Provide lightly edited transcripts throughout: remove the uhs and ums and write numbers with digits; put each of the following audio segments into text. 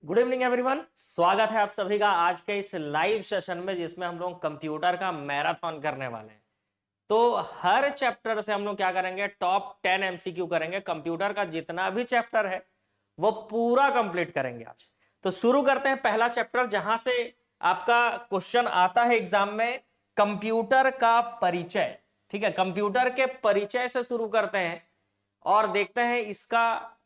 Good evening everyone. स्वागत है आप सभी का आज के इस लाइव सेशन में जिसमें हम लोग कंप्यूटर का मैराथन करने वाले हैं। तो हर चैप्टर से हम लोग क्या करेंगे, टॉप 10 एमसीक्यू करेंगे। कंप्यूटर का जितना भी चैप्टर है वो पूरा कंप्लीट करेंगे आज। तो शुरू करते हैं पहला चैप्टर जहां से आपका क्वेश्चन आता है एग्जाम में, कंप्यूटर का परिचय। ठीक है, कंप्यूटर के परिचय से शुरू करते हैं और देखते हैं इसका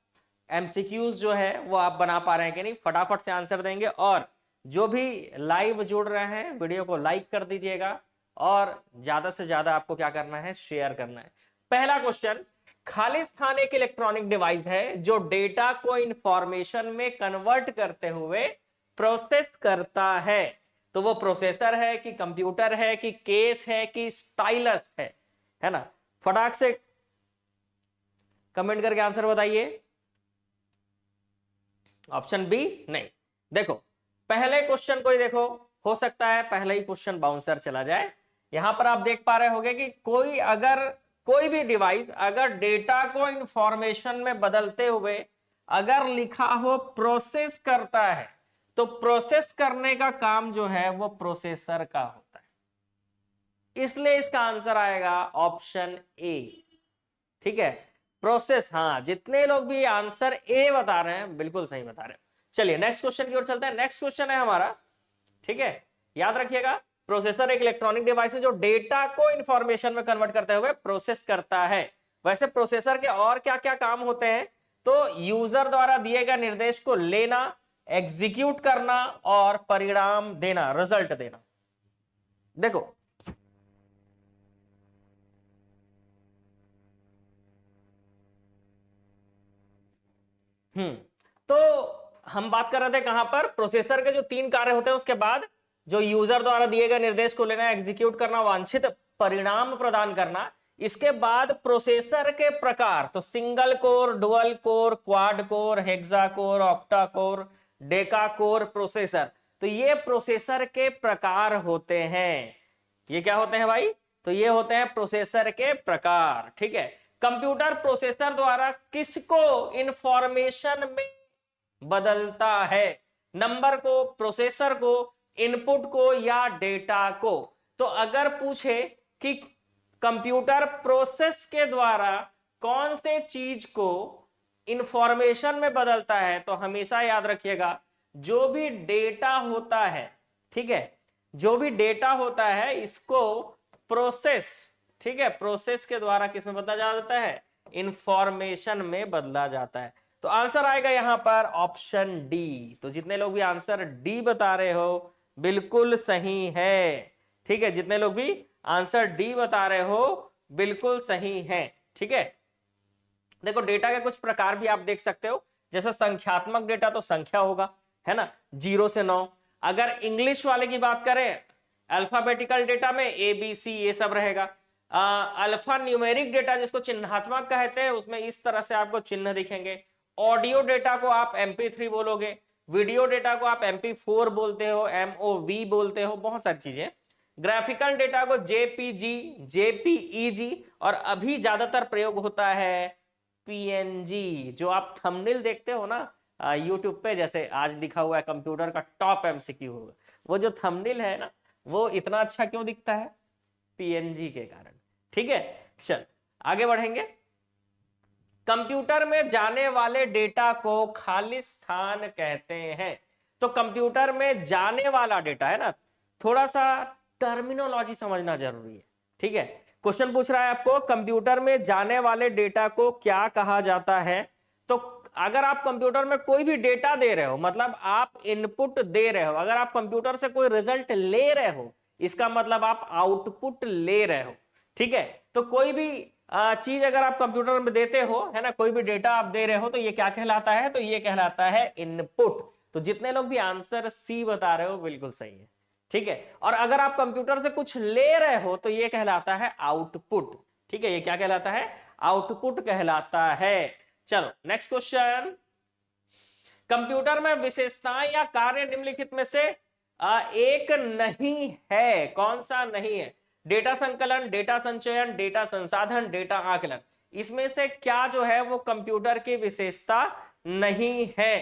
एमसीक्यूज जो है वो आप बना पा रहे हैं कि नहीं। फटाफट से आंसर देंगे और जो भी लाइव जुड़ रहे हैं वीडियो को लाइक कर दीजिएगा और ज्यादा से ज्यादा आपको क्या करना है, शेयर करना है। पहला क्वेश्चन, खाली स्थान एक इलेक्ट्रॉनिक डिवाइस है जो डेटा को इंफॉर्मेशन में कन्वर्ट करते हुए प्रोसेस करता है। तो वो प्रोसेसर है कि कंप्यूटर है कि केस है कि स्टाइलस है ना। फटाक से कमेंट करके आंसर बताइए। ऑप्शन बी नहीं। देखो पहले क्वेश्चन को ही देखो, हो सकता है पहले ही क्वेश्चन बाउंसर चला जाए। यहां पर आप देख पा रहे होंगे कि कोई भी डिवाइस अगर डेटा को इंफॉर्मेशन में बदलते हुए अगर लिखा हो प्रोसेस करता है तो प्रोसेस करने का काम जो है वो प्रोसेसर का होता है। इसलिए इसका आंसर आएगा ऑप्शन ए। ठीक है, प्रोसेस। हाँ, जितने लोग भी आंसर ए बता रहे हैं बिल्कुल सही बता रहे हैं। चलिए नेक्स्ट क्वेश्चन की ओर चलते हैं। नेक्स्ट क्वेश्चन है हमारा, ठीक है, याद रखिएगा, प्रोसेसर एक इलेक्ट्रॉनिक डिवाइस है जो डेटा को इंफॉर्मेशन में कन्वर्ट करते हुए प्रोसेस करता है। वैसे प्रोसेसर के और क्या क्या काम होते हैं, तो यूजर द्वारा दिए गए निर्देश को लेना, एग्जीक्यूट करना और परिणाम देना, रिजल्ट देना। देखो तो हम बात कर रहे थे कहां पर, प्रोसेसर के जो 3 कार्य होते हैं उसके बाद जो यूजर द्वारा दिए गए निर्देश को लेना, एग्जीक्यूट करना, वांछित परिणाम प्रदान करना। इसके बाद प्रोसेसर के प्रकार, तो single core, dual core, quad core, hexa core, octa core, Deka core processor. तो ये प्रोसेसर के प्रकार होते हैं। ये क्या होते हैं भाई, तो ये होते हैं प्रोसेसर के प्रकार। ठीक है, कंप्यूटर प्रोसेसर द्वारा किसको इंफॉर्मेशन में बदलता है, नंबर को, प्रोसेसर को, इनपुट को या डेटा को। तो अगर पूछे कि कंप्यूटर प्रोसेस के द्वारा कौन से चीज को इंफॉर्मेशन में बदलता है, तो हमेशा याद रखिएगा जो भी डेटा होता है, ठीक है, जो भी डेटा होता है इसको प्रोसेस, ठीक है, प्रोसेस के द्वारा किस में बदला जाता है, इंफॉर्मेशन में बदला जाता है। तो आंसर आएगा यहां पर ऑप्शन डी। तो जितने लोग भी आंसर डी बता रहे हो बिल्कुल सही है। ठीक है, जितने लोग भी आंसर डी बता रहे हो बिल्कुल सही है। ठीक है, देखो डेटा के कुछ प्रकार भी आप देख सकते हो, जैसे संख्यात्मक डेटा तो संख्या होगा, है ना, 0 से 9। अगर इंग्लिश वाले की बात करें, अल्फाबेटिकल डेटा में ए बी सी ये सब रहेगा। अल्फा न्यूमेरिक डेटा जिसको चिन्हात्मक कहते हैं उसमें इस तरह से आपको चिन्ह दिखेंगे। ऑडियो डेटा को आप MP3 बोलोगे, वीडियो डेटा को आप MP4 बोलते हो, MOV बोलते हो, बहुत सारी चीजें। ग्राफिकल डेटा को JPG, JPEG और अभी ज्यादातर प्रयोग होता है PNG। जो आप थंबनेल देखते हो ना यूट्यूब पे, जैसे आज लिखा हुआ है कंप्यूटर का टॉप MCQ होगा, वो जो थंबनेल है ना वो इतना अच्छा क्यों दिखता है, PNG के कारण। ठीक है, चल आगे बढ़ेंगे। कंप्यूटर में जाने वाले डेटा को खाली स्थान कहते हैं। तो कंप्यूटर में जाने वाला डेटा है ना, थोड़ा सा टर्मिनोलॉजी समझना जरूरी है। ठीक है, क्वेश्चन पूछ रहा है आपको कंप्यूटर में जाने वाले डेटा को क्या कहा जाता है। तो अगर आप कंप्यूटर में कोई भी डेटा दे रहे हो, मतलब आप इनपुट दे रहे हो, अगर आप कंप्यूटर से कोई रिजल्ट ले रहे हो, इसका मतलब आप आउटपुट ले रहे हो। ठीक है, तो कोई भी चीज अगर आप कंप्यूटर में देते हो, है ना, कोई भी डेटा आप दे रहे हो तो ये क्या कहलाता है, तो ये कहलाता है इनपुट। तो जितने लोग भी आंसर सी बता रहे हो बिल्कुल सही है। ठीक है, और अगर आप कंप्यूटर से कुछ ले रहे हो तो ये कहलाता है आउटपुट। ठीक है, ये क्या कहलाता है, आउटपुट कहलाता है। चलो नेक्स्ट क्वेश्चन, कंप्यूटर में विशेषताएं या कार्य निम्नलिखित में से एक नहीं है, कौन सा नहीं है, डेटा संकलन, डेटा संचयन, डेटा संसाधन, डेटा आकलन। इसमें से क्या जो है वो कंप्यूटर की विशेषता नहीं है।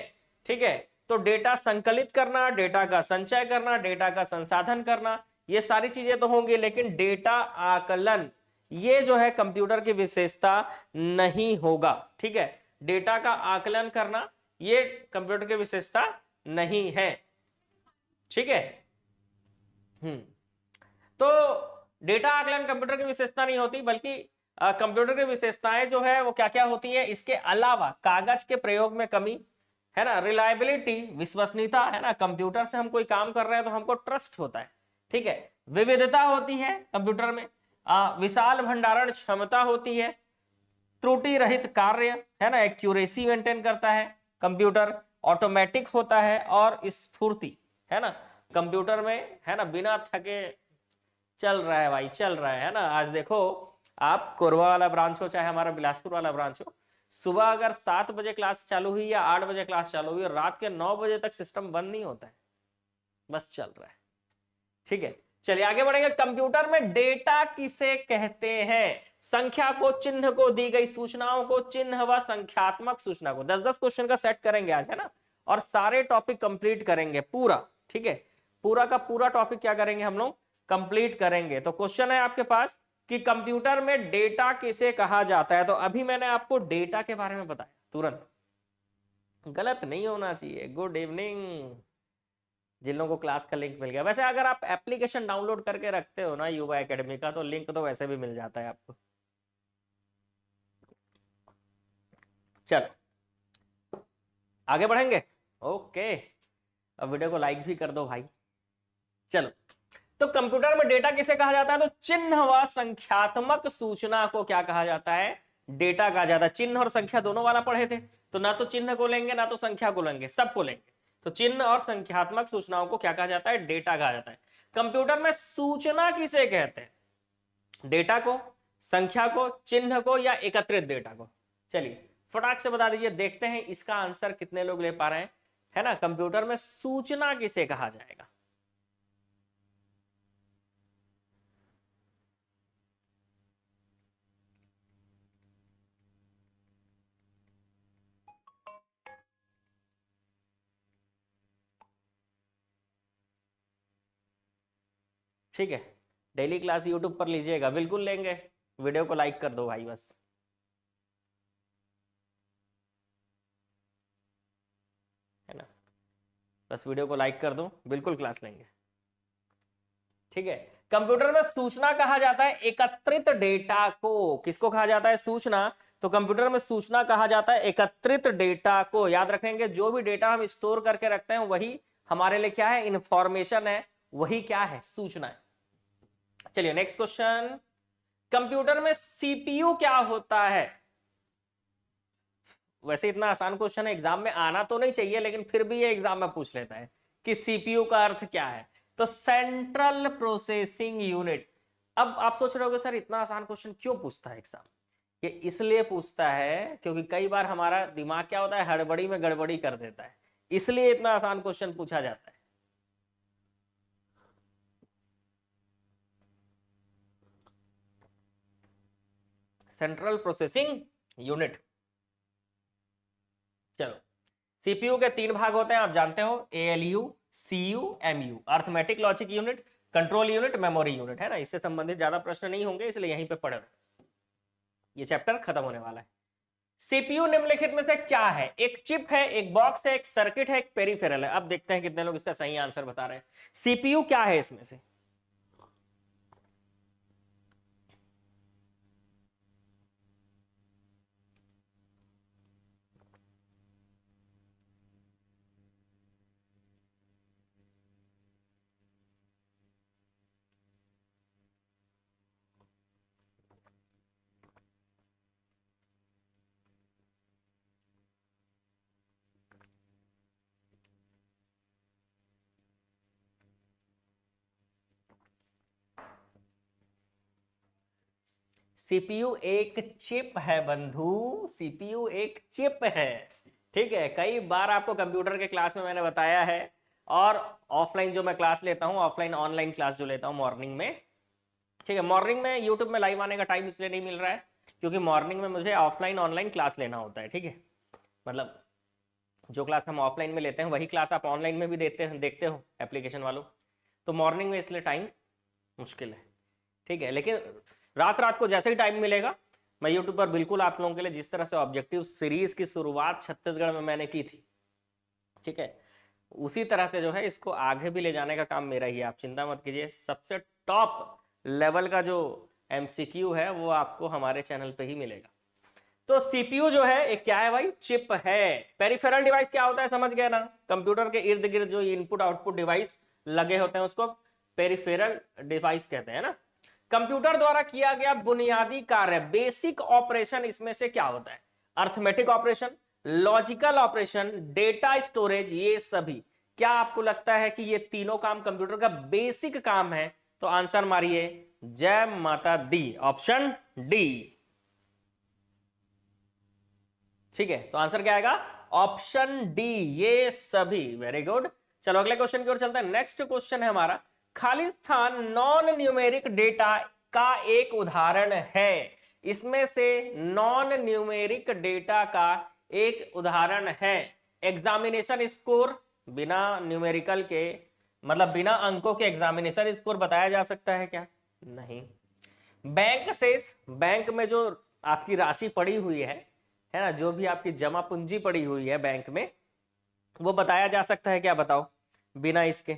ठीक है, तो तो डेटा संकलित करना, डेटा का संचय करना, डेटा का संसाधन करना, ये सारी चीजें तो होंगी, लेकिन डेटा आकलन ये जो है कंप्यूटर की विशेषता नहीं होगा। ठीक है, डेटा का आकलन करना ये कंप्यूटर की विशेषता नहीं है। ठीक है, तो डेटा आकलन कंप्यूटर की विशेषता नहीं होती, बल्कि कंप्यूटर की विशेषताएं जो है वो क्या क्या होती है, इसके अलावा कागज के प्रयोग में कमी है ना, रिलायबिलिटी विश्वसनीयता है ना, कंप्यूटर से हम कोई काम कर रहे हैं तो हमको ट्रस्ट होता है। ठीक है, विविधता होती है कंप्यूटर में, विशाल भंडारण क्षमता होती है, त्रुटि रहित कार्य है ना, एक्यूरेसी मेंटेन करता है कंप्यूटर, ऑटोमेटिक होता है और स्फूर्ति है ना, कंप्यूटर में है ना बिना थके चल रहा है भाई, चल रहा है ना। आज देखो आप कोरबा वाला ब्रांच हो चाहे हमारा बिलासपुर वाला ब्रांच हो, सुबह अगर 7 बजे क्लास चालू हुई या 8 बजे क्लास चालू हुई, रात के 9 बजे तक सिस्टम बंद नहीं होता है, बस चल रहा है। ठीक है, चलिए आगे बढ़ेंगे। कंप्यूटर में डेटा किसे कहते हैं? संख्या को, चिन्ह को, दी गई सूचनाओं को, चिन्ह व संख्यात्मक सूचना को। 10-10 क्वेश्चन का सेट करेंगे आज है ना, और सारे टॉपिक कंप्लीट करेंगे पूरा। ठीक है, पूरा का पूरा टॉपिक क्या करेंगे हम लोग, कंप्लीट करेंगे। तो क्वेश्चन है आपके पास कि कंप्यूटर में डेटा किसे कहा जाता है। तो अभी मैंने आपको डेटा के बारे में बताया, तुरंत गलत नहीं होना चाहिए। गुड इवनिंग जिन लोगों को क्लास का लिंक मिल गया। वैसे अगर आप एप्लीकेशन डाउनलोड करके रखते हो ना युवा एकेडमी का, तो लिंक तो वैसे भी मिल जाता है आपको। चलो आगे बढ़ेंगे। ओके, अब वीडियो को लाइक भी कर दो भाई। चलो, तो कंप्यूटर में डेटा किसे कहा जाता है? तो चिन्ह व संख्यात्मक सूचना को क्या कहा जाता है? डेटा कहा जाता है। चिन्ह और संख्या दोनों वाला पढ़े थे, तो ना तो चिन्ह को लेंगे ना तो संख्या को लेंगे, सबको लेंगे। तो चिन्ह और संख्यात्मक सूचनाओं को क्या कहा जाता है? डेटा कहा जाता है। कंप्यूटर में सूचना किसे कहते हैं? डेटा को, संख्या को, चिन्ह को, या एकत्रित डेटा को? चलिए फटाक से बता दीजिए, देखते हैं इसका आंसर कितने लोग ले पा रहे हैं, है ना। कंप्यूटर में सूचना किसे कहा जाएगा? ठीक है, डेली क्लास यूट्यूब पर लीजिएगा, बिल्कुल लेंगे। वीडियो को लाइक कर दो भाई बस। है ना, बस वीडियो को लाइक कर दो, बिल्कुल क्लास लेंगे। ठीक है, कंप्यूटर में सूचना कहा जाता है एकत्रित डेटा को। किसको कहा जाता है सूचना? तो कंप्यूटर में सूचना कहा जाता है एकत्रित डेटा को। याद रखेंगे, जो भी डेटा हम स्टोर करके रखते हैं वही हमारे लिए क्या है? इंफॉर्मेशन है, वही क्या है? सूचना है। चलिए नेक्स्ट क्वेश्चन, कंप्यूटर में सीपीयू क्या होता है? वैसे इतना आसान क्वेश्चन है, एग्जाम में आना तो नहीं चाहिए, लेकिन फिर भी ये एग्जाम में पूछ लेता है कि सीपीयू का अर्थ क्या है। तो सेंट्रल प्रोसेसिंग यूनिट। अब आप सोच रहे होगे सर इतना आसान क्वेश्चन क्यों पूछता है एग्जाम? ये इसलिए पूछता है क्योंकि कई बार हमारा दिमाग क्या होता है, हड़बड़ी में गड़बड़ी कर देता है, इसलिए इतना आसान क्वेश्चन पूछा जाता है। Central processing unit. चलो, सीपीयू के 3 भाग होते हैं, आप जानते हो, ALU, CU, MU. Arithmetic logic unit, control unit, memory unit, है ना। इससे संबंधित ज्यादा प्रश्न नहीं होंगे, इसलिए यहीं पे पढ़, ये चैप्टर खत्म होने वाला है। सीपीयू निम्नलिखित में से क्या है? एक चिप है, एक बॉक्स है, एक सर्किट है, एक पेरिफेरल है। अब देखते हैं कितने लोग इसका सही आंसर बता रहे हैं। सीपीयू क्या है इसमें से? सीपीयू एक चिप है बंधु, सीपीयू एक चिप है। ठीक है, कई बार आपको कंप्यूटर के क्लास में मैंने बताया है, और ऑफलाइन जो मैं क्लास लेता हूं, ऑफलाइन ऑनलाइन क्लास जो लेता हूं मॉर्निंग में। ठीक है, मॉर्निंग में यूट्यूब में लाइव आने का टाइम इसलिए नहीं मिल रहा है क्योंकि मॉर्निंग में मुझे ऑफलाइन ऑनलाइन क्लास लेना होता है। ठीक है, मतलब जो क्लास हम ऑफलाइन में लेते हैं वही क्लास आप ऑनलाइन में भी देखते हो एप्लीकेशन वालों। तो मॉर्निंग में इसलिए टाइम मुश्किल है, ठीक है। लेकिन रात रात को जैसे ही टाइम मिलेगा मैं यूट्यूब पर बिल्कुल आप लोगों के लिए, जिस तरह से ऑब्जेक्टिव सीरीज की शुरुआत छत्तीसगढ़ में मैंने की थी, ठीक है, उसी तरह से जो है इसको आगे भी ले जाने का काम मेरा ही है। आप चिंता मत कीजिए, सबसे टॉप लेवल का जो एमसीक्यू है वो आपको हमारे चैनल पे ही मिलेगा। तो सीपीयू जो है एक क्या है भाई, चिप है। पेरिफेरल डिवाइस क्या होता है, समझ गए ना, कंप्यूटर के इर्द गिर्द जो इनपुट आउटपुट डिवाइस लगे होते हैं उसको पेरिफेरल डिवाइस कहते हैं ना। कंप्यूटर द्वारा किया गया बुनियादी कार्य, बेसिक ऑपरेशन इसमें से क्या होता है, arithmetic operation, logical operation, data storage, ये सभी। क्या आपको लगता है कि ये तीनों काम कंप्यूटर का बेसिक काम है? तो आंसर मारिए, जय माता दी, ऑप्शन डी, ठीक है। तो आंसर क्या आएगा, ऑप्शन डी, ये सभी। Very good. चलो अगले क्वेश्चन की ओर चलते हैं। नेक्स्ट क्वेश्चन है हमारा, खाली स्थान नॉन न्यूमेरिक डेटा का एक उदाहरण है। इसमें से नॉन न्यूमेरिक डेटा का एक उदाहरण है। एग्जामिनेशन स्कोर, बिना न्यूमेरिकल के मतलब बिना अंकों के एग्जामिनेशन स्कोर बताया जा सकता है क्या? नहीं। बैंक शेष, बैंक में जो आपकी राशि पड़ी हुई है ना, जो भी आपकी जमा पूंजी पड़ी हुई है बैंक में, वो बताया जा सकता है क्या? बताओ, बिना इसके।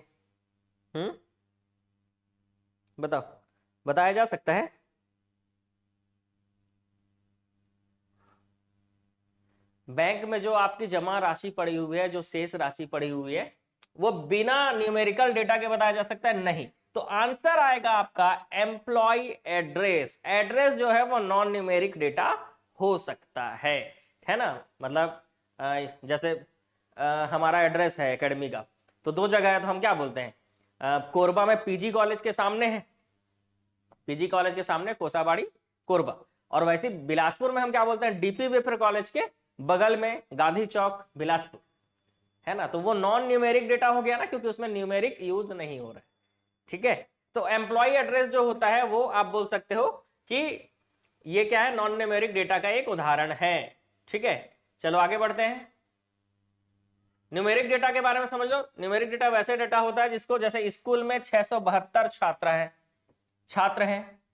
बताओ, बताया जा सकता है? बैंक में जो आपकी जमा राशि पड़ी हुई है, जो शेष राशि पड़ी हुई है, वो बिना न्यूमेरिकल डेटा के बताया जा सकता है? नहीं। तो आंसर आएगा आपका एम्प्लॉय एड्रेस। एड्रेस जो है वो नॉन न्यूमेरिक डेटा हो सकता है ना। मतलब जैसे हमारा एड्रेस है एकेडमी का, तो दो जगह है, तो हम क्या बोलते हैं, कोरबा में पीजी कॉलेज के सामने है, पीजी कॉलेज के सामने कोसाबाड़ी कोरबा, और वैसे बिलासपुर में हम क्या बोलते हैं, डीपी वेफर कॉलेज के बगल में गांधी चौक बिलासपुर, है ना। तो वो नॉन न्यूमेरिक डेटा हो गया ना, क्योंकि उसमें न्यूमेरिक यूज नहीं हो रहा है, ठीक है। तो एम्प्लॉय एड्रेस जो होता है वो आप बोल सकते हो कि ये क्या है, नॉन न्यूमेरिक डेटा का एक उदाहरण है, ठीक है। चलो आगे बढ़ते हैं। न्यूमेरिक डेटा के बारे में समझ लो। न्यूमेरिक डेटा वैसे डेटा होता है जिसको, जैसे स्कूल में 672 छात्र हैं,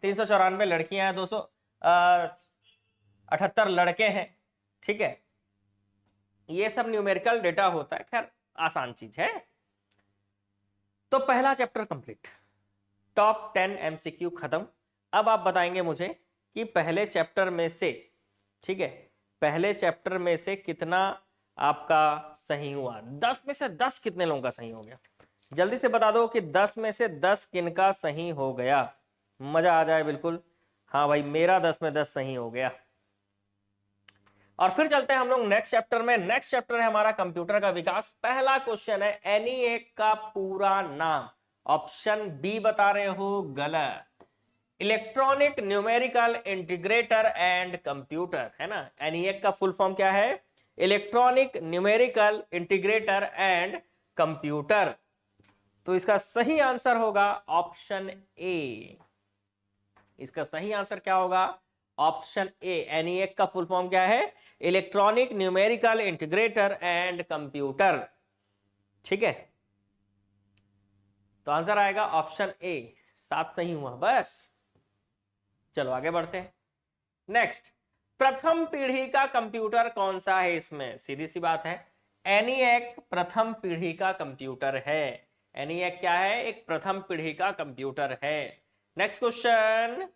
394 लड़कियां हैं, 278 लड़के हैं, ठीक है। ये सब न्यूमेरिकल डेटा होता है। खैर आसान चीज है। तो पहला चैप्टर कंप्लीट, टॉप 10 एमसीक्यू खत्म। अब आप बताएंगे मुझे कि पहले चैप्टर में से, ठीक है, पहले चैप्टर में से कितना आपका सही हुआ। 10 में से 10 कितने लोगों का सही हो गया? जल्दी से बता दो कि 10 में से 10 किनका सही हो गया, मजा आ जाए बिल्कुल। हाँ भाई, मेरा 10 में 10 सही हो गया। और फिर चलते हैं हम लोग नेक्स्ट चैप्टर में। नेक्स्ट चैप्टर है हमारा कंप्यूटर का विकास। पहला क्वेश्चन है एनईएक का पूरा नाम। ऑप्शन बी बता रहे हो, गलत। Electronic numerical integrator and computer, है ना। एनईएक का फुल फॉर्म क्या है? Electronic numerical integrator and computer. तो इसका सही आंसर होगा ऑप्शन ए। इसका सही आंसर क्या होगा? Option A. एनईएक का फुल फॉर्म क्या है? Electronic numerical integrator and computer, ठीक है। तो आंसर आएगा ऑप्शन ए। 7 सही हुआ बस। चलो आगे बढ़ते हैं। नेक्स्ट, प्रथम पीढ़ी का कंप्यूटर कौन सा है? इसमें सीधी सी बात है, एनईएक प्रथम पीढ़ी का कंप्यूटर है। एनईएक क्या है? एक प्रथम पीढ़ी का कंप्यूटर है। नेक्स्ट क्वेश्चन,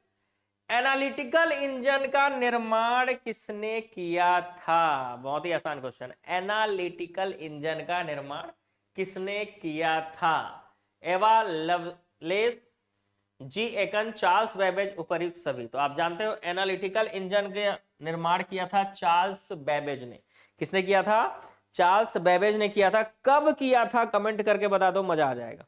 एनालिटिकल इंजन का निर्माण किसने किया था? बहुत ही आसान क्वेश्चन। एनालिटिकल इंजन का निर्माण किसने किया था? एवा लवलेस, जी एकन, चार्ल्स बेबेज, उपर्युक्त सभी। तो आप जानते हो एनालिटिकल इंजन का निर्माण किया था चार्ल्स बेबेज ने। किसने किया था? चार्ल्स बेबेज ने किया था। कब किया था? कमेंट करके बता दो, मजा आ जाएगा।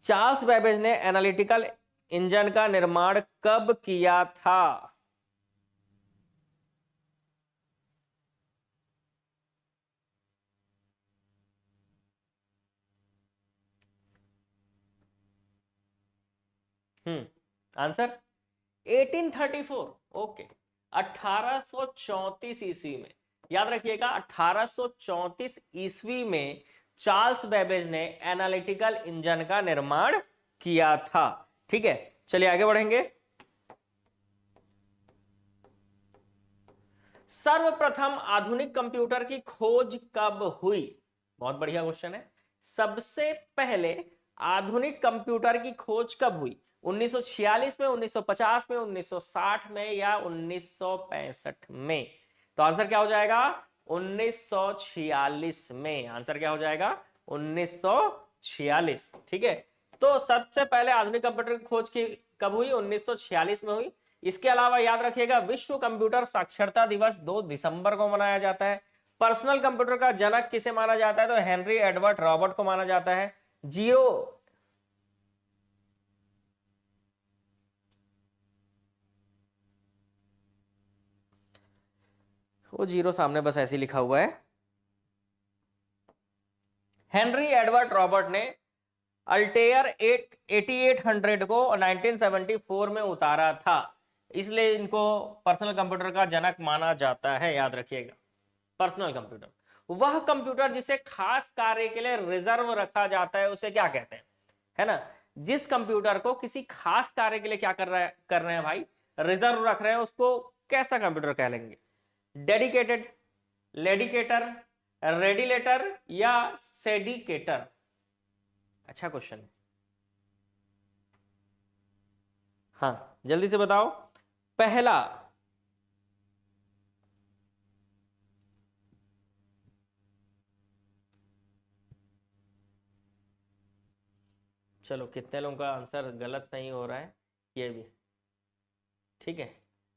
चार्ल्स बेबेज ने एनालिटिकल इंजन का निर्माण कब किया था? आंसर 1834। ओके, 1834 ईस्वी में याद रखिएगा 1834 ईस्वी में चार्ल्स बेबेज ने एनालिटिकल इंजन का निर्माण किया था। ठीक है, चलिए आगे बढ़ेंगे। सर्वप्रथम आधुनिक कंप्यूटर की खोज कब हुई? बहुत बढ़िया क्वेश्चन है। सबसे पहले आधुनिक कंप्यूटर की खोज कब हुई? 1946 में, 1950 में, 1960 में या 1965 में? तो आंसर क्या हो जाएगा? 1946 में। आंसर क्या हो जाएगा? 1946। ठीक है, तो सबसे पहले आधुनिक कंप्यूटर की खोज की कब हुई? 1946 में हुई। इसके अलावा याद रखिएगा विश्व कंप्यूटर साक्षरता दिवस 2 दिसंबर को मनाया जाता है। पर्सनल कंप्यूटर का जनक किसे माना जाता है? तो हेनरी एडवर्ड रॉबर्ट को माना जाता है। वो जीरो सामने बस ऐसे लिखा हुआ है। हेनरी एडवर्ड रॉबर्ट ने अल्टेयर 8800 को 1974 में उतारा था, इसलिए इनको पर्सनल कंप्यूटर का जनक माना जाता है। याद रखिएगा, पर्सनल कंप्यूटर वह कंप्यूटर जिसे खास कार्य के लिए रिजर्व रखा जाता है उसे क्या कहते हैं? है ना, जिस कंप्यूटर को किसी खास कार्य के लिए क्या कर रहे हैं भाई, रिजर्व रख रहे हैं, उसको कैसा कंप्यूटर कह लेंगे? डेडिकेटेड, लेडिकेटर, रेडिलेटर या सेडिकेटर? अच्छा क्वेश्चन है। हाँ जल्दी से बताओ। पहला, चलो कितने लोगों का आंसर गलत सही हो रहा है ये भी। ठीक है,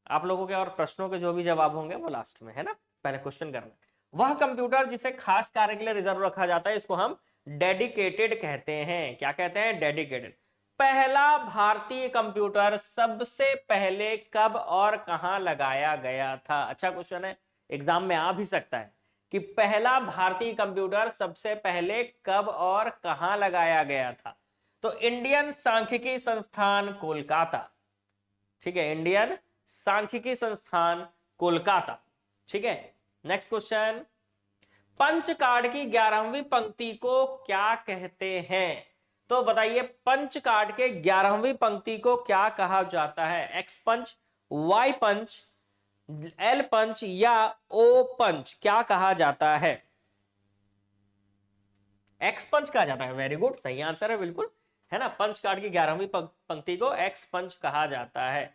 आप लोगों के और प्रश्नों के जो भी जवाब होंगे वो लास्ट में, है ना, पहले क्वेश्चन करना। वह कंप्यूटर जिसे खास कार्य के लिए रिजर्व रखा जाता है इसको हम डेडिकेटेड कहते हैं। क्या कहते हैं? डेडिकेटेड। पहला भारतीय कंप्यूटर सबसे पहले कब और कहां लगाया गया था? अच्छा क्वेश्चन है, एग्जाम में आ भी सकता है कि पहला भारतीय कंप्यूटर सबसे पहले कब और कहां लगाया गया था। तो इंडियन सांख्यिकी संस्थान कोलकाता। ठीक है, इंडियन सांख्यिकी संस्थान कोलकाता। ठीक है, नेक्स्ट क्वेश्चन, पंच कार्ड की 11वीं पंक्ति को क्या कहते हैं? तो बताइए, पंच कार्ड के 11वीं पंक्ति को क्या कहा जाता है? एक्स पंच, वाई पंच, एल पंच या ओ पंच? क्या कहा जाता है? एक्स पंच कहा जाता है। वेरी गुड, सही आंसर है बिल्कुल, है ना। पंच कार्ड की 11वीं पंक्ति को एक्स पंच कहा जाता है।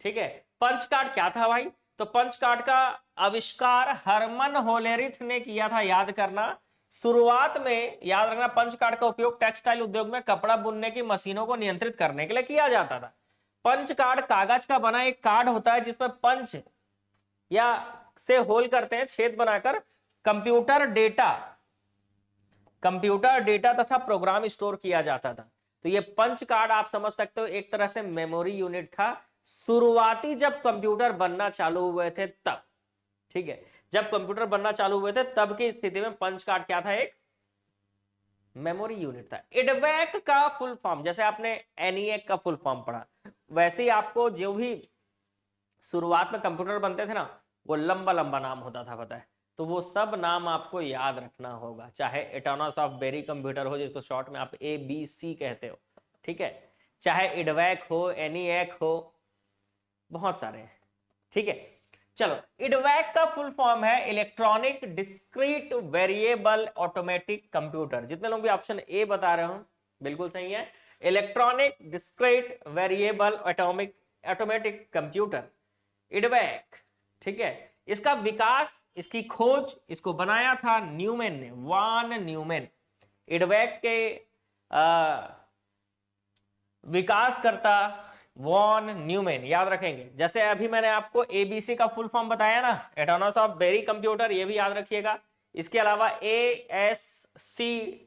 ठीक है, पंच कार्ड क्या था भाई? तो पंच कार्ड का आविष्कार हरमन होलेरिथ ने किया था। याद करना, शुरुआत में याद रखना, पंच कार्ड का उपयोग टेक्सटाइल उद्योग में कपड़ा बुनने की मशीनों को नियंत्रित करने के लिए किया जाता था। पंच कार्ड कागज का बना एक कार्ड होता है जिसमें पंच या से होल करते हैं, छेद बनाकर कंप्यूटर डेटा तथा प्रोग्राम स्टोर किया जाता था। तो ये पंच कार्ड आप समझ सकते हो एक तरह से मेमोरी यूनिट था, शुरुआती जब कंप्यूटर बनना चालू हुए थे तब। ठीक है, जब कंप्यूटर बनना चालू हुए थे तब की स्थिति में पंच कार्ड क्या था? एक मेमोरी यूनिट था। इडवैक का फुल फॉर्म, जैसे आपने एनईएक का फुल फॉर्म पढ़ा, वैसे ही आपको जो भी शुरुआत में कंप्यूटर बनते थे ना, वो लंबा लंबा नाम होता था, पता है? तो वो सब नाम आपको याद रखना होगा, चाहे एटोनस ऑफ बेरी कंप्यूटर हो जिसको शॉर्ट में आप ABC कहते हो। ठीक है, चाहे इडवैक हो, एनईएक हो, बहुत सारे हैं। ठीक है, चलो, इडवैक का फुल फॉर्म है electronic discrete variable automatic computer. जितने लोग भी ऑप्शन ए बता रहे हो बिल्कुल सही है, electronic discrete variable automatic computer, इडवैक। ठीक है, इसका विकास, इसकी खोज, इसको बनाया था न्यूमैन ने, वान न्यूमैन। इडवैक के विकासकर्ता वॉन न्यूमैन, याद रखेंगे। जैसे अभी मैंने आपको ABC का फुल फॉर्म बताया ना, एटोनस ऑफ बेरी कंप्यूटर, ये भी याद रखिएगा। इसके अलावा ASCII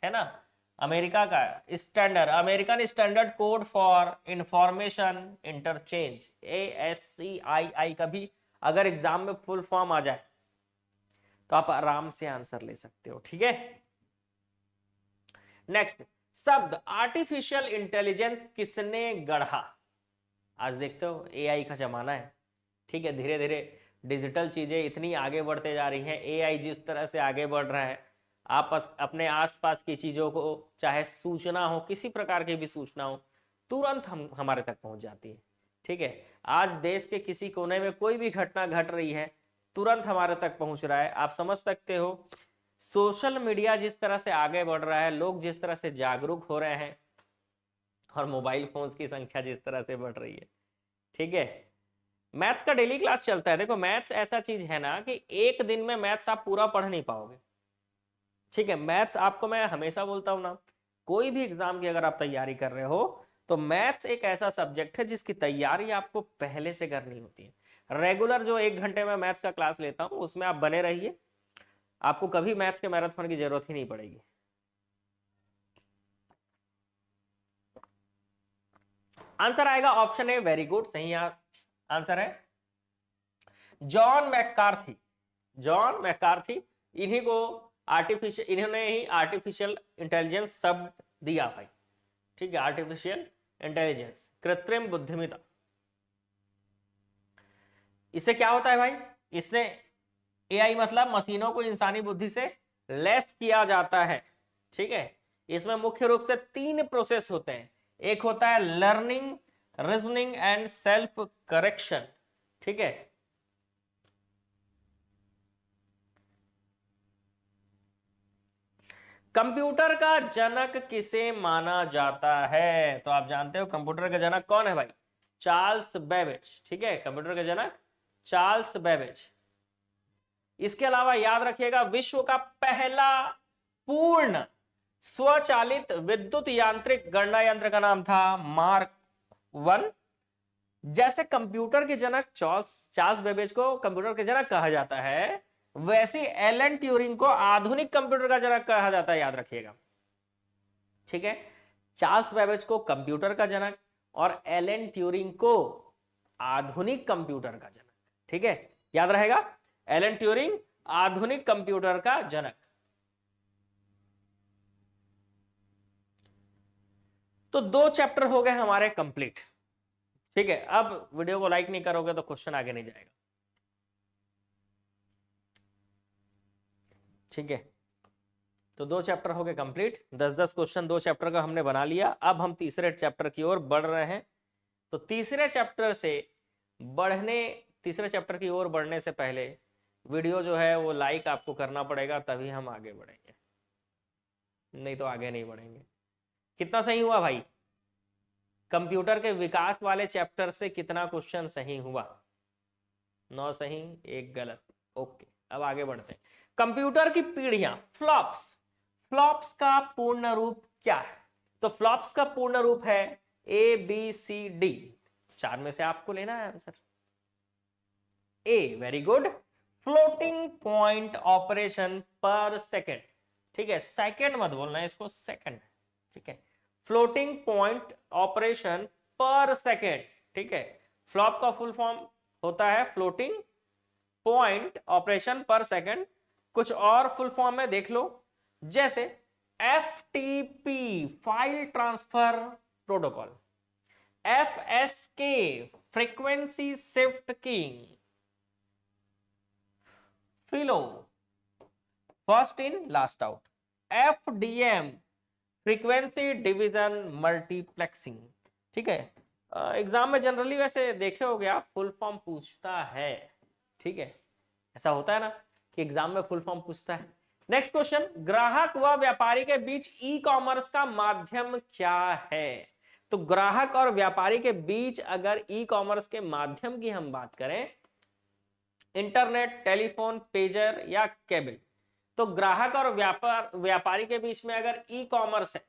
है ना, अमेरिका का standard, American standard code for information interchange, ASCII का भी अगर एग्जाम में फुल फॉर्म आ जाए तो आप आराम से आंसर ले सकते हो। ठीक है, नेक्स्ट शब्द आर्टिफिशियल इंटेलिजेंस किसने गढ़ा? आज देखते हो AI का जमाना है। ठीक है, धीरे धीरे डिजिटल चीजें इतनी आगे बढ़ते जा रही हैं, एआई जिस तरह से आगे बढ़ रहा है, आप अपने आसपास की चीजों को, चाहे सूचना हो, किसी प्रकार की भी सूचना हो, तुरंत हम हमारे तक पहुंच जाती है। ठीक है, आज देश के किसी कोने में कोई भी घटना घट रही है, तुरंत हमारे तक पहुंच रहा है। आप समझ सकते हो सोशल मीडिया जिस तरह से आगे बढ़ रहा है, लोग जिस तरह से जागरूक हो रहे हैं, और मोबाइल फोन्स की संख्या जिस तरह से बढ़ रही है। ठीक है, मैथ्स का डेली क्लास चलता है। देखो मैथ्स ऐसा चीज है ना कि एक दिन में मैथ्स आप पूरा पढ़ नहीं पाओगे। ठीक है, मैथ्स आपको मैं हमेशा बोलता हूं ना, कोई भी एग्जाम की अगर आप तैयारी कर रहे हो तो मैथ्स एक ऐसा सब्जेक्ट है जिसकी तैयारी आपको पहले से करनी होती है। रेगुलर जो 1 घंटे में मैथ्स का क्लास लेता हूं उसमें आप बने रहिए, आपको कभी मैथ्स के मैराथन की जरूरत ही नहीं पड़ेगी। आंसर आएगा ऑप्शन ए, वेरी गुड, सही आंसर है जॉन मैकार्थी। जॉन मैकार्थी, इन्हीं को इन्होंने ही आर्टिफिशियल इंटेलिजेंस शब्द दिया भाई। ठीक है, आर्टिफिशियल इंटेलिजेंस, कृत्रिम बुद्धिमत्ता। इससे क्या होता है भाई, इससे एआई मतलब मशीनों को इंसानी बुद्धि से लेस किया जाता है। ठीक है, इसमें मुख्य रूप से 3 प्रोसेस होते हैं। एक होता है learning, reasoning and self correction. ठीक है, कंप्यूटर का जनक किसे माना जाता है? तो आप जानते हो कंप्यूटर का जनक कौन है भाई, चार्ल्स बेबेज। ठीक है, कंप्यूटर का जनक चार्ल्स बेबेज। इसके अलावा याद रखिएगा विश्व का पहला पूर्ण स्वचालित विद्युत यांत्रिक गणना यंत्र का नाम था मार्क 1। जैसे कंप्यूटर के जनक चार्ल्स बेबेज को कंप्यूटर के जनक कहा जाता है, वैसे एलन ट्यूरिंग को आधुनिक कंप्यूटर का जनक कहा जाता है, याद रखिएगा। ठीक है, चार्ल्स बेबेज को कंप्यूटर का जनक और एलन ट्यूरिंग को आधुनिक कंप्यूटर का जनक। ठीक है, याद रहेगा, एलन ट्यूरिंग आधुनिक कंप्यूटर का जनक। तो 2 चैप्टर हो गए हमारे कंप्लीट। ठीक है, अब वीडियो को लाइक नहीं करोगे तो क्वेश्चन आगे नहीं जाएगा। ठीक है, तो 2 चैप्टर हो गए कंप्लीट, 10-10 क्वेश्चन 2 चैप्टर का हमने बना लिया। अब हम तीसरे चैप्टर की ओर बढ़ रहे हैं। तो तीसरे चैप्टर की ओर बढ़ने से पहले वीडियो जो है वो लाइक आपको करना पड़ेगा, तभी हम आगे बढ़ेंगे, नहीं तो आगे नहीं बढ़ेंगे। कितना सही हुआ भाई, कंप्यूटर के विकास वाले चैप्टर से कितना क्वेश्चन सही हुआ? 9 सही, 1 गलत। ओके, अब आगे बढ़ते हैं। कंप्यूटर की पीढ़ियां, फ्लॉप्स का पूर्ण रूप क्या है? तो फ्लॉप्स का पूर्ण रूप है ABCD। 4 में से आपको लेना है answer. A, very good, floating point operation per second. ठीक है, सेकेंड मत बोलना है इसको, सेकेंड। ठीक है, floating point operation per second. ठीक है, फ्लॉप का फुल फॉर्म होता है floating point operation per second. कुछ और फुल फॉर्म में देख लो, जैसे FTP, file transfer protocol, FSK, frequency shift keying, FILO, first in last out, FDM, frequency division multiplexing. ठीक है, एग्जाम में जनरली वैसे देखे हो गया फुल फॉर्म पूछता है। ठीक है, ऐसा होता है ना कि एग्जाम में फुल फॉर्म पूछता है। नेक्स्ट क्वेश्चन, ग्राहक व व्यापारी के बीच ई कॉमर्स का माध्यम क्या है? तो ग्राहक और व्यापारी के बीच अगर ई कॉमर्स के माध्यम की हम बात करें, इंटरनेट, टेलीफोन, पेजर या केबल, तो ग्राहक और व्यापारी के बीच में अगर ई कॉमर्स है,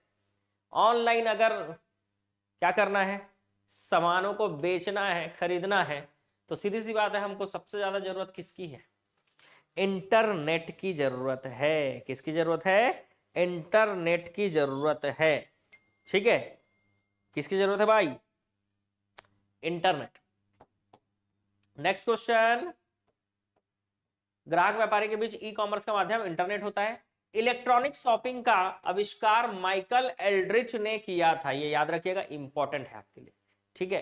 ऑनलाइन अगर क्या करना है, सामानों को बेचना है, खरीदना है, तो सीधी सी बात है हमको सबसे ज्यादा जरूरत किसकी है? इंटरनेट की जरूरत है। किसकी जरूरत है? इंटरनेट की जरूरत है। ठीक है, किसकी जरूरत है भाई? इंटरनेट। नेक्स्ट क्वेश्चन, ग्राहक व्यापारी के बीच ई कॉमर्स का माध्यम इंटरनेट होता है। इलेक्ट्रॉनिक शॉपिंग का आविष्कार माइकल एल्ड्रिच ने किया था, ये याद रखिएगा, इंपॉर्टेंट है आपके लिए। ठीक है,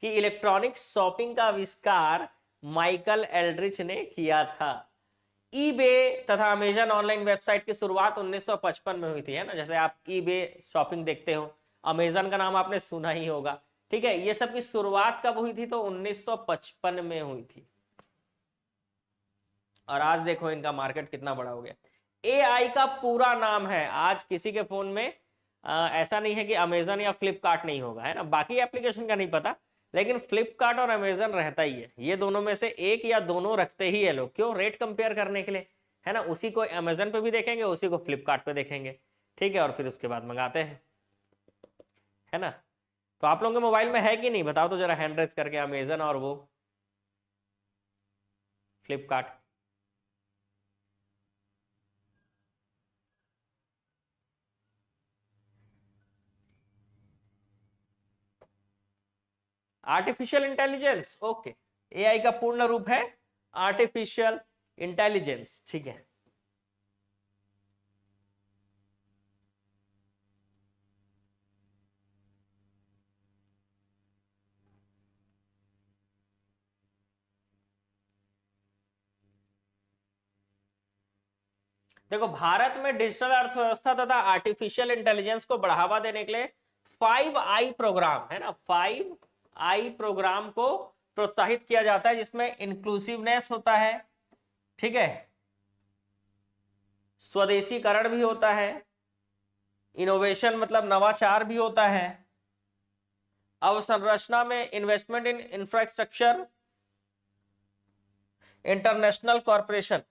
कि इलेक्ट्रॉनिक शॉपिंग का आविष्कार माइकल एल्ड्रिच ने किया था। ईबे तथा अमेजन ऑनलाइन वेबसाइट की शुरुआत 1955 में हुई थी, है ना। जैसे आप ईबे शॉपिंग देखते हो, अमेजन का नाम आपने सुना ही होगा, ठीक है। ये सब की शुरुआत कब हुई थी? तो 1955 में हुई थी। और आज देखो इनका मार्केट कितना बड़ा हो गया। एआई का पूरा नाम है, आज किसी के फोन में ऐसा नहीं है कि अमेजन या फ्लिपकार्ट नहीं होगा, है ना। बाकी एप्लीकेशन का नहीं पता, लेकिन फ्लिपकार्ट और अमेजन रहता ही है। ये दोनों में से एक या दोनों रखते ही है लोग, क्यों? रेट कंपेयर करने के लिए, है ना। उसी को अमेजन पे भी देखेंगे, उसी को फ्लिपकार्ट पे देखेंगे, ठीक है, और फिर उसके बाद मंगाते हैं, है ना। तो आप लोगों के मोबाइल में है कि नहीं, बताओ तो जरा हैंड रेज करके, अमेजन और वो Flipkart. Artificial intelligence, okay. AI का पूर्ण रूप है आर्टिफिशियल इंटेलिजेंस, ठीक है। देखो, भारत में डिजिटल अर्थव्यवस्था तथा आर्टिफिशियल इंटेलिजेंस को बढ़ावा देने के लिए 5I प्रोग्राम, है ना, 5I प्रोग्राम को प्रोत्साहित किया जाता है, जिसमें इंक्लूसिवनेस होता है, ठीक है, स्वदेशीकरण भी होता है, इनोवेशन मतलब नवाचार भी होता है, अवसंरचना में investment in infrastructure, international corporation,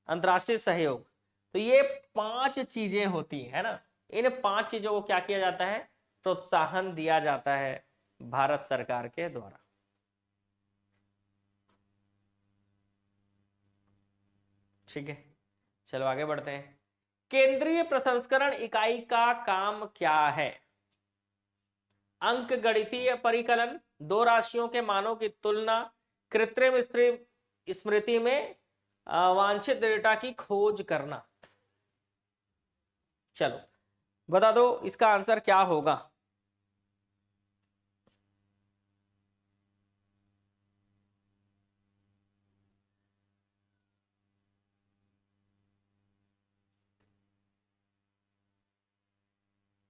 अंतरराष्ट्रीय सहयोग। तो ये 5 चीजें होती है ना। इन 5 चीजों को क्या किया जाता है? प्रोत्साहन दिया जाता है भारत सरकार के द्वारा। ठीक है, चलो आगे बढ़ते हैं। केंद्रीय प्रसंस्करण इकाई का काम क्या है? अंक गणितीय परिकलन, दो राशियों के मानों की तुलना, कृत्रिम स्मृति में वांछित डेटा की खोज करना। चलो बता दो इसका आंसर क्या होगा।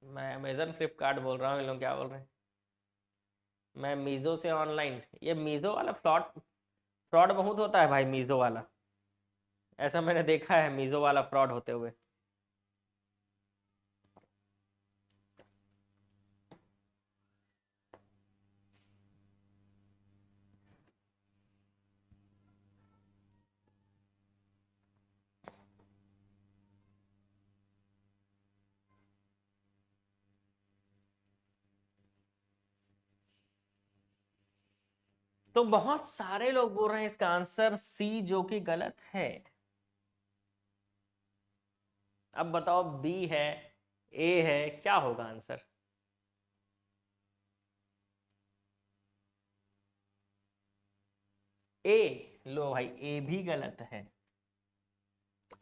मैं अमेजन फ्लिपकार्ट बोल रहा हूँ, इन लोग क्या बोल रहे हैं? मैं मीजो से ऑनलाइन। ये मीजो वाला फ्रॉड फ्रॉड बहुत होता है भाई, मीजो वाला। ऐसा मैंने देखा है मीजो वाला फ्रॉड होते हुए। तो बहुत सारे लोग बोल रहे हैं इसका आंसर सी, जो कि गलत है। अब बताओ बी है, ए है, क्या होगा आंसर? ए। लो भाई, ए भी गलत है।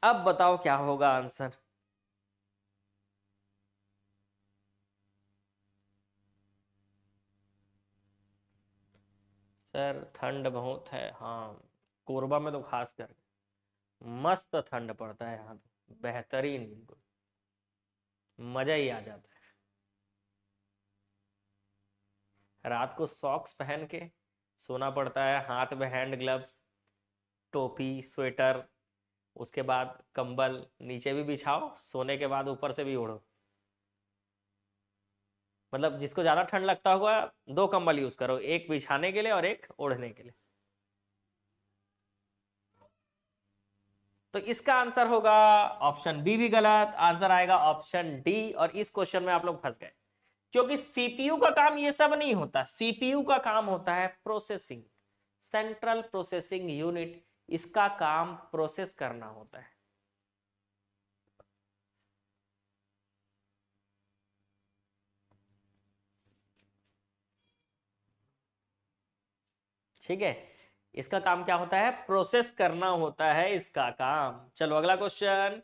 अब बताओ क्या होगा आंसर? सर ठंड बहुत है, हाँ। कोरबा में तो खास कर मस्त ठंड पड़ता है यहाँ तो, बेहतरीन, बिल्कुल मजा ही आ जाता है। रात को सॉक्स पहन के सोना पड़ता है, हाथ में हैंड ग्लव्स, टोपी, स्वेटर, उसके बाद कंबल नीचे भी बिछाओ, सोने के बाद ऊपर से भी ओढ़ो। मतलब जिसको ज्यादा ठंड लगता होगा, 2 कंबल यूज करो, एक बिछाने के लिए और एक ओढ़ने के लिए। तो इसका आंसर होगा ऑप्शन बी भी गलत, आंसर आएगा ऑप्शन डी। और इस क्वेश्चन में आप लोग फंस गए, क्योंकि सीपीयू का काम ये सब नहीं होता। सीपीयू का काम होता है प्रोसेसिंग, सेंट्रल प्रोसेसिंग यूनिट, इसका काम प्रोसेस करना होता है। ठीक है, इसका काम क्या होता है? प्रोसेस करना होता है इसका काम। चलो अगला क्वेश्चन।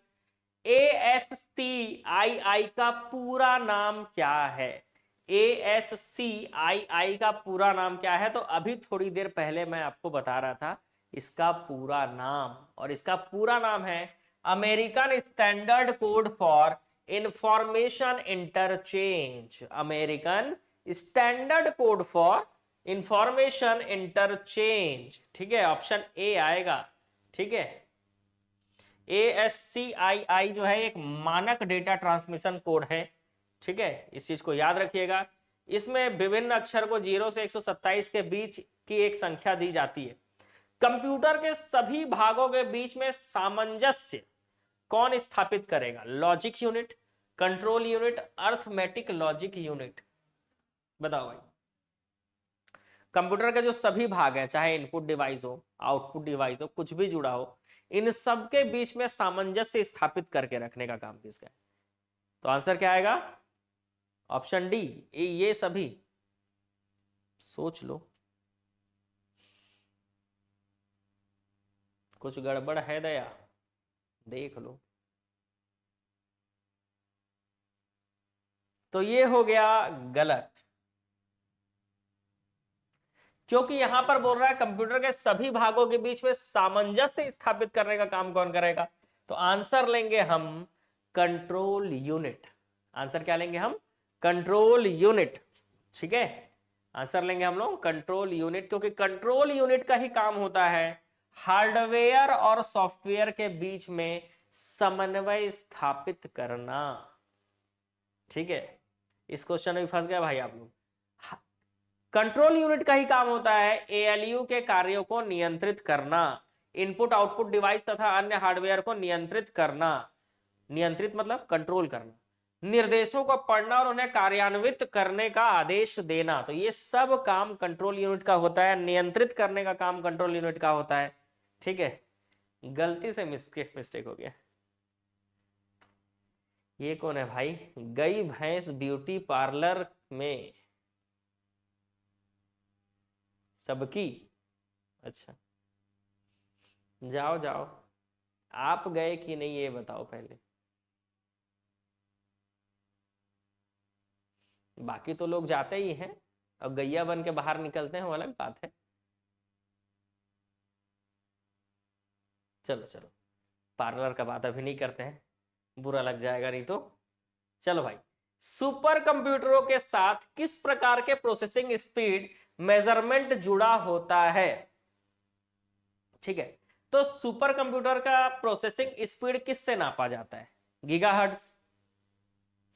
ASTII का पूरा नाम क्या है? ASCII का पूरा नाम क्या है? तो अभी थोड़ी देर पहले मैं आपको बता रहा था इसका पूरा नाम, और इसका पूरा नाम है American standard code for information interchange. American standard code for information interchange, ठीक है, ऑप्शन ए आएगा। ठीक है, ASCII जो है एक मानक डेटा ट्रांसमिशन कोड है। ठीक है, इस चीज को याद रखिएगा। इसमें विभिन्न अक्षर को 0 से 127 के बीच की एक संख्या दी जाती है। कंप्यूटर के सभी भागों के बीच में सामंजस्य कौन स्थापित करेगा? Logic unit, control unit, arithmetic logic unit. बताओ भाई। कंप्यूटर के जो सभी भाग हैं, चाहे इनपुट डिवाइस हो, आउटपुट डिवाइस हो, कुछ भी जुड़ा हो, इन सब के बीच में सामंजस्य स्थापित करके रखने का काम किसका है? तो आंसर क्या आएगा? ऑप्शन डी, ये सभी। सोच लो, कुछ गड़बड़ है दया? देख लो। तो ये हो गया गलत, क्योंकि यहां पर बोल रहा है कंप्यूटर के सभी भागों के बीच में सामंजस्य स्थापित करने का काम कौन करेगा? तो आंसर लेंगे हम कंट्रोल यूनिट। आंसर क्या लेंगे हम? Control unit. ठीक है, आंसर लेंगे हम लोग कंट्रोल यूनिट, क्योंकि कंट्रोल यूनिट का ही काम होता है हार्डवेयर और सॉफ्टवेयर के बीच में समन्वय स्थापित करना। ठीक है, इस क्वेश्चन में फंस गया भाई आप लोग। कंट्रोल यूनिट का ही काम होता है ALU के कार्यों को नियंत्रित करना, इनपुट आउटपुट डिवाइस तथा अन्य हार्डवेयर को नियंत्रित करना। नियंत्रित मतलब कंट्रोल करना, निर्देशों को पढ़ना और उन्हें कार्यान्वित करने का आदेश देना। तो ये सब काम कंट्रोल यूनिट का होता है, नियंत्रित करने का काम कंट्रोल यूनिट का होता है। ठीक है, गलती से मिस्टेक हो गया। ये कौन है भाई? गई भैंस ब्यूटी पार्लर में सबकी। अच्छा, जाओ जाओ, आप गए कि नहीं ये बताओ पहले। बाकी तो लोग जाते ही हैं, और गैया बन के बाहर निकलते हैं वो अलग बात है। चलो चलो, पार्लर का बात अभी नहीं करते हैं, बुरा लग जाएगा नहीं तो। चलो भाई, सुपर कंप्यूटरों के साथ किस प्रकार के प्रोसेसिंग स्पीड मेजरमेंट जुड़ा होता है? ठीक है, तो सुपर कंप्यूटर का प्रोसेसिंग स्पीड किससे नापा जाता है? गीगाहर्ट्ज,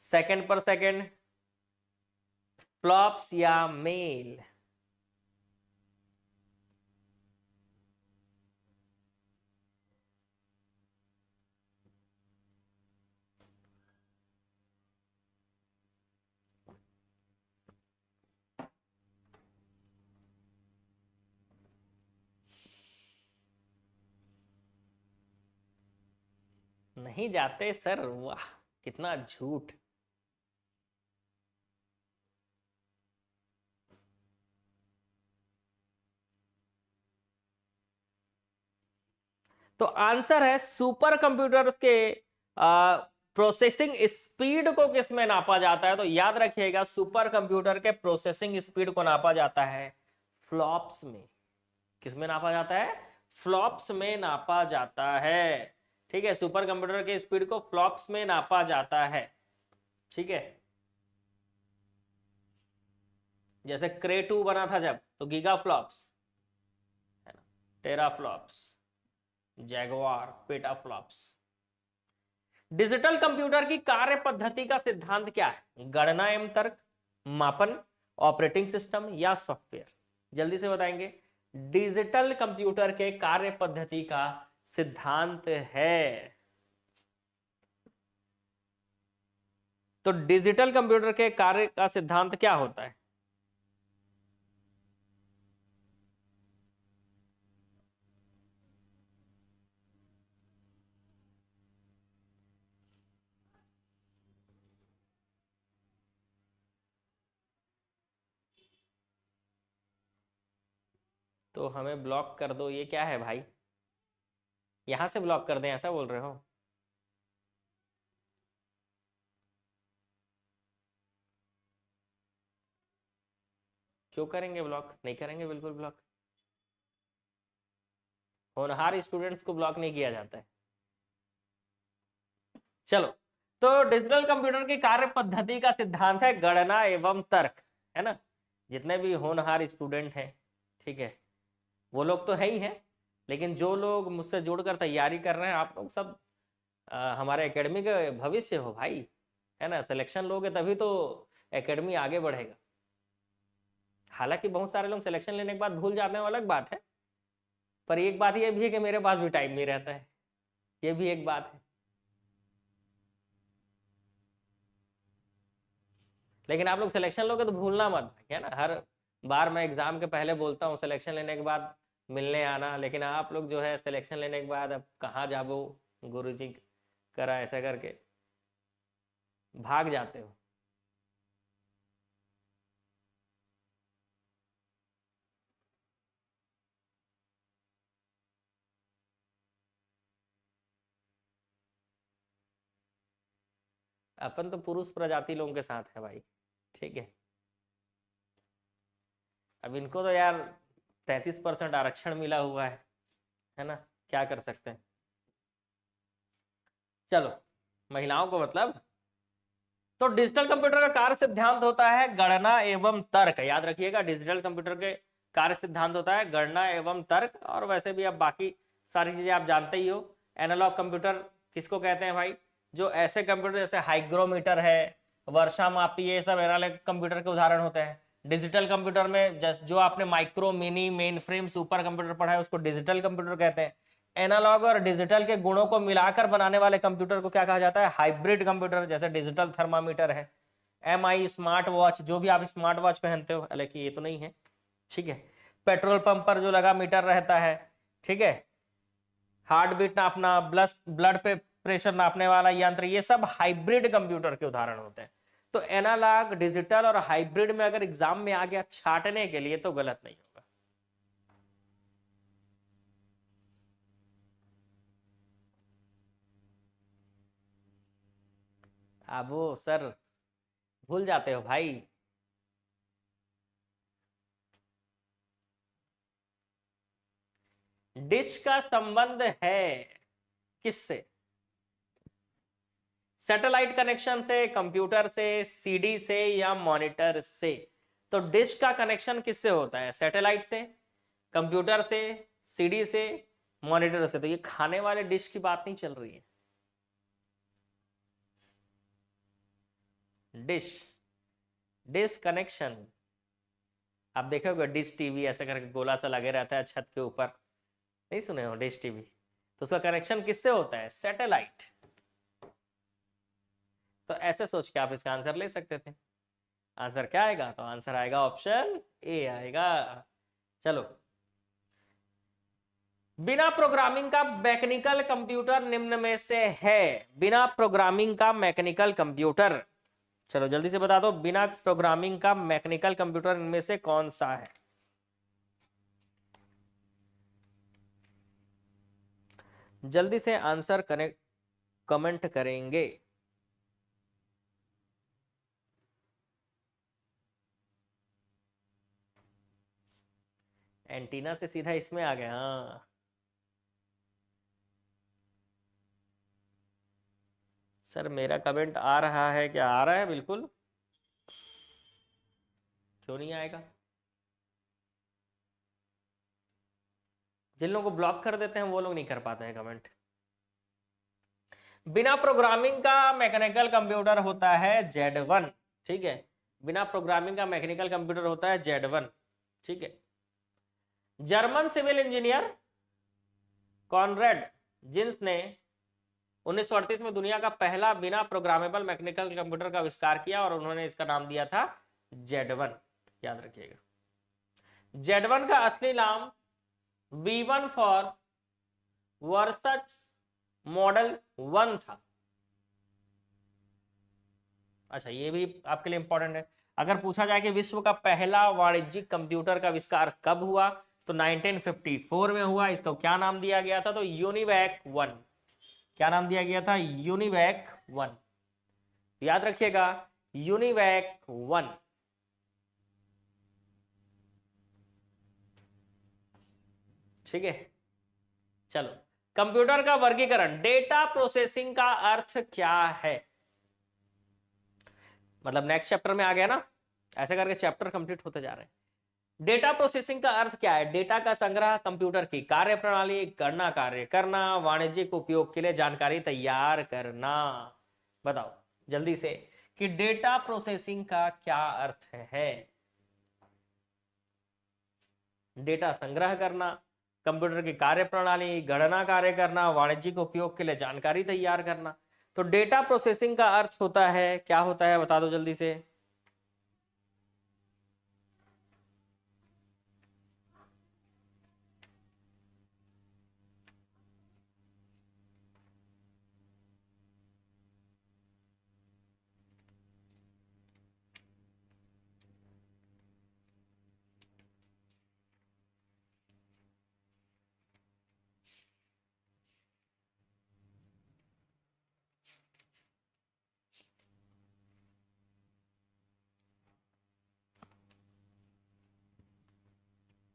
सेकंड पर सेकंड, फ्लॉप्स या मेल? नहीं जाते सर, वाह कितना झूठ। तो आंसर है सुपर कंप्यूटर के प्रोसेसिंग स्पीड को किस में नापा जाता है? तो याद रखिएगा, सुपर कंप्यूटर के प्रोसेसिंग स्पीड को नापा जाता है फ्लॉप्स में। किस में नापा जाता है? फ्लॉप्स में नापा जाता है। ठीक है, सुपर कंप्यूटर के स्पीड को फ्लॉप्स में नापा जाता है। ठीक है, जैसे क्रे 2 बना था जब, तो गीगा फ्लॉप्स है ना, tera flops, Jaguar, peta flops. Digital computer की कार्य पद्धति का सिद्धांत क्या है? गणना एवं तर्क, मापन, ऑपरेटिंग सिस्टम या सॉफ्टवेयर? जल्दी से बताएंगे। डिजिटल कंप्यूटर के कार्य पद्धति का सिद्धांत है, तो डिजिटल कंप्यूटर के कार्य का सिद्धांत क्या होता है? तो हमें ब्लॉक कर दो, ये क्या है भाई? यहां से ब्लॉक कर दें ऐसा बोल रहे हो? क्यों करेंगे ब्लॉक? नहीं करेंगे बिल्कुल ब्लॉक। होनहार स्टूडेंट्स को ब्लॉक नहीं किया जाता है। चलो, तो डिजिटल कंप्यूटर की कार्य पद्धति का सिद्धांत है गणना एवं तर्क, है ना। जितने भी होनहार स्टूडेंट हैं, ठीक है, वो लोग तो है ही हैं, लेकिन जो लोग मुझसे जुड़कर तैयारी कर रहे हैं, आप लोग सब हमारे एकेडमी के भविष्य हो भाई, है ना। सिलेक्शन लोगे तभी तो एकेडमी आगे बढ़ेगा। हालांकि बहुत सारे लोग सिलेक्शन लेने के बाद भूल जाते हैं, वो अलग बात है, पर एक बात ये भी है कि मेरे पास भी टाइम नहीं रहता है, ये भी एक बात है। लेकिन आप लोग सिलेक्शन लोगे तो भूलना मत भाई, है ना। हर बार मैं एग्जाम के पहले बोलता हूँ सिलेक्शन लेने के बाद मिलने आना, लेकिन आप लोग जो है सिलेक्शन लेने के बाद अब कहाँ जाबो गुरुजी करा ऐसा करके भाग जाते हो। अपन तो पुरुष प्रजाति लोगों के साथ है भाई, ठीक है। अब इनको तो यार 33% आरक्षण मिला हुआ है ना, क्या कर सकते हैं। चलो, महिलाओं को मतलब, तो डिजिटल कंप्यूटर का कार्य सिद्धांत होता है गणना एवं तर्क। याद रखिएगा, डिजिटल कंप्यूटर के कार्य सिद्धांत होता है गणना एवं तर्क। और वैसे भी अब बाकी सारी चीजें आप जानते ही हो। एनालॉग कंप्यूटर किसको कहते हैं भाई? जो ऐसे कंप्यूटर जैसे हाइग्रोमीटर है, वर्षा मापी, ये सब एनालॉग कंप्यूटर के उदाहरण होते हैं। डिजिटल कंप्यूटर में जो आपने micro, mini, main frame, super computer पढ़ा है, उसको डिजिटल कंप्यूटर कहते हैं। एनालॉग और डिजिटल के गुणों को मिलाकर बनाने वाले कंप्यूटर को क्या कहा जाता है? Hybrid computer. जैसे डिजिटल थर्मामीटर है, MI स्मार्ट वॉच, जो भी आप स्मार्ट वॉच पहनते हो, हालांकि ये तो नहीं है, ठीक है। पेट्रोल पंप पर जो लगा मीटर रहता है, ठीक है। हार्ट बीट नापना, ब्लड पे प्रेशर नापने वाला यंत्र, ये सब हाइब्रिड कंप्यूटर के उदाहरण होते हैं। तो एनालॉग, डिजिटल और हाइब्रिड में अगर एग्जाम में आ गया छाटने के लिए तो गलत नहीं होगा। अब वो सर भूल जाते हो भाई। डिश का संबंध है किससे? सैटेलाइट कनेक्शन से, कंप्यूटर से, सीडी से या मॉनिटर से? तो डिश का कनेक्शन किससे होता है? सैटेलाइट से, कंप्यूटर से, सीडी से, मॉनिटर से। तो ये खाने वाले डिश की बात नहीं चल रही है। डिश, डिश कनेक्शन, आप देखोगे डिश टीवी ऐसा करके गोला सा लगे रहता है छत के ऊपर, नहीं सुने हो डिश टीवी? तो उसका कनेक्शन किससे होता है? सैटेलाइट। तो ऐसे सोच के आप इसका आंसर ले सकते थे। आंसर क्या आएगा? तो आंसर आएगा ऑप्शन ए आएगा। चलो, बिना प्रोग्रामिंग का मैकेनिकल कंप्यूटर निम्न में से है। बिना प्रोग्रामिंग का मैकेनिकल कंप्यूटर, चलो जल्दी से बता दो, बिना प्रोग्रामिंग का मैकेनिकल कंप्यूटर इनमें से कौन सा है? जल्दी से आंसर कनेक्ट कमेंट करेंगे। एंटीना से सीधा इसमें आ गया। हाँ सर, मेरा कमेंट आ रहा है क्या? आ रहा है बिल्कुल, क्यों नहीं आएगा? जिन लोगों को ब्लॉक कर देते हैं वो लोग नहीं कर पाते हैं कमेंट। बिना प्रोग्रामिंग का मैकेनिकल कंप्यूटर होता है Z1, ठीक है। बिना प्रोग्रामिंग का मैकेनिकल कंप्यूटर होता है Z1, ठीक है। जर्मन सिविल इंजीनियर कॉनरेड जिन्स ने 1938 में दुनिया का पहला बिना प्रोग्रामेबल मैकेनिकल कंप्यूटर का आविष्कार किया और उन्होंने इसका नाम दिया था Z1। याद रखिएगा, Z1 का असली नाम V1 फॉर वर्सच मॉडल 1 था। अच्छा, ये भी आपके लिए इंपॉर्टेंट है। अगर पूछा जाए कि विश्व का पहला वाणिज्यिक कंप्यूटर का आविष्कार कब हुआ, तो 1954 में हुआ। इसको क्या नाम दिया गया था? तो यूनिवैक 1। क्या नाम दिया गया था? यूनिवैक 1। याद रखिएगा, यूनिवैक 1। ठीक है, चलो कंप्यूटर का वर्गीकरण, डेटा प्रोसेसिंग का अर्थ क्या है? मतलब नेक्स्ट चैप्टर में आ गया ना, ऐसे करके चैप्टर कंप्लीट होते जा रहे हैं। डेटा प्रोसेसिंग का अर्थ क्या है? डेटा का संग्रह, कंप्यूटर की कार्य प्रणाली, गणना कार्य करना, वाणिज्यिक उपयोग के लिए जानकारी तैयार करना। बताओ जल्दी से कि डेटा प्रोसेसिंग का क्या अर्थ है? डेटा संग्रह करना, कंप्यूटर की कार्य प्रणाली, गणना कार्य करना, वाणिज्यिक उपयोग के लिए जानकारी तैयार करना। तो डेटा प्रोसेसिंग का अर्थ होता है, क्या होता है बता दो जल्दी से।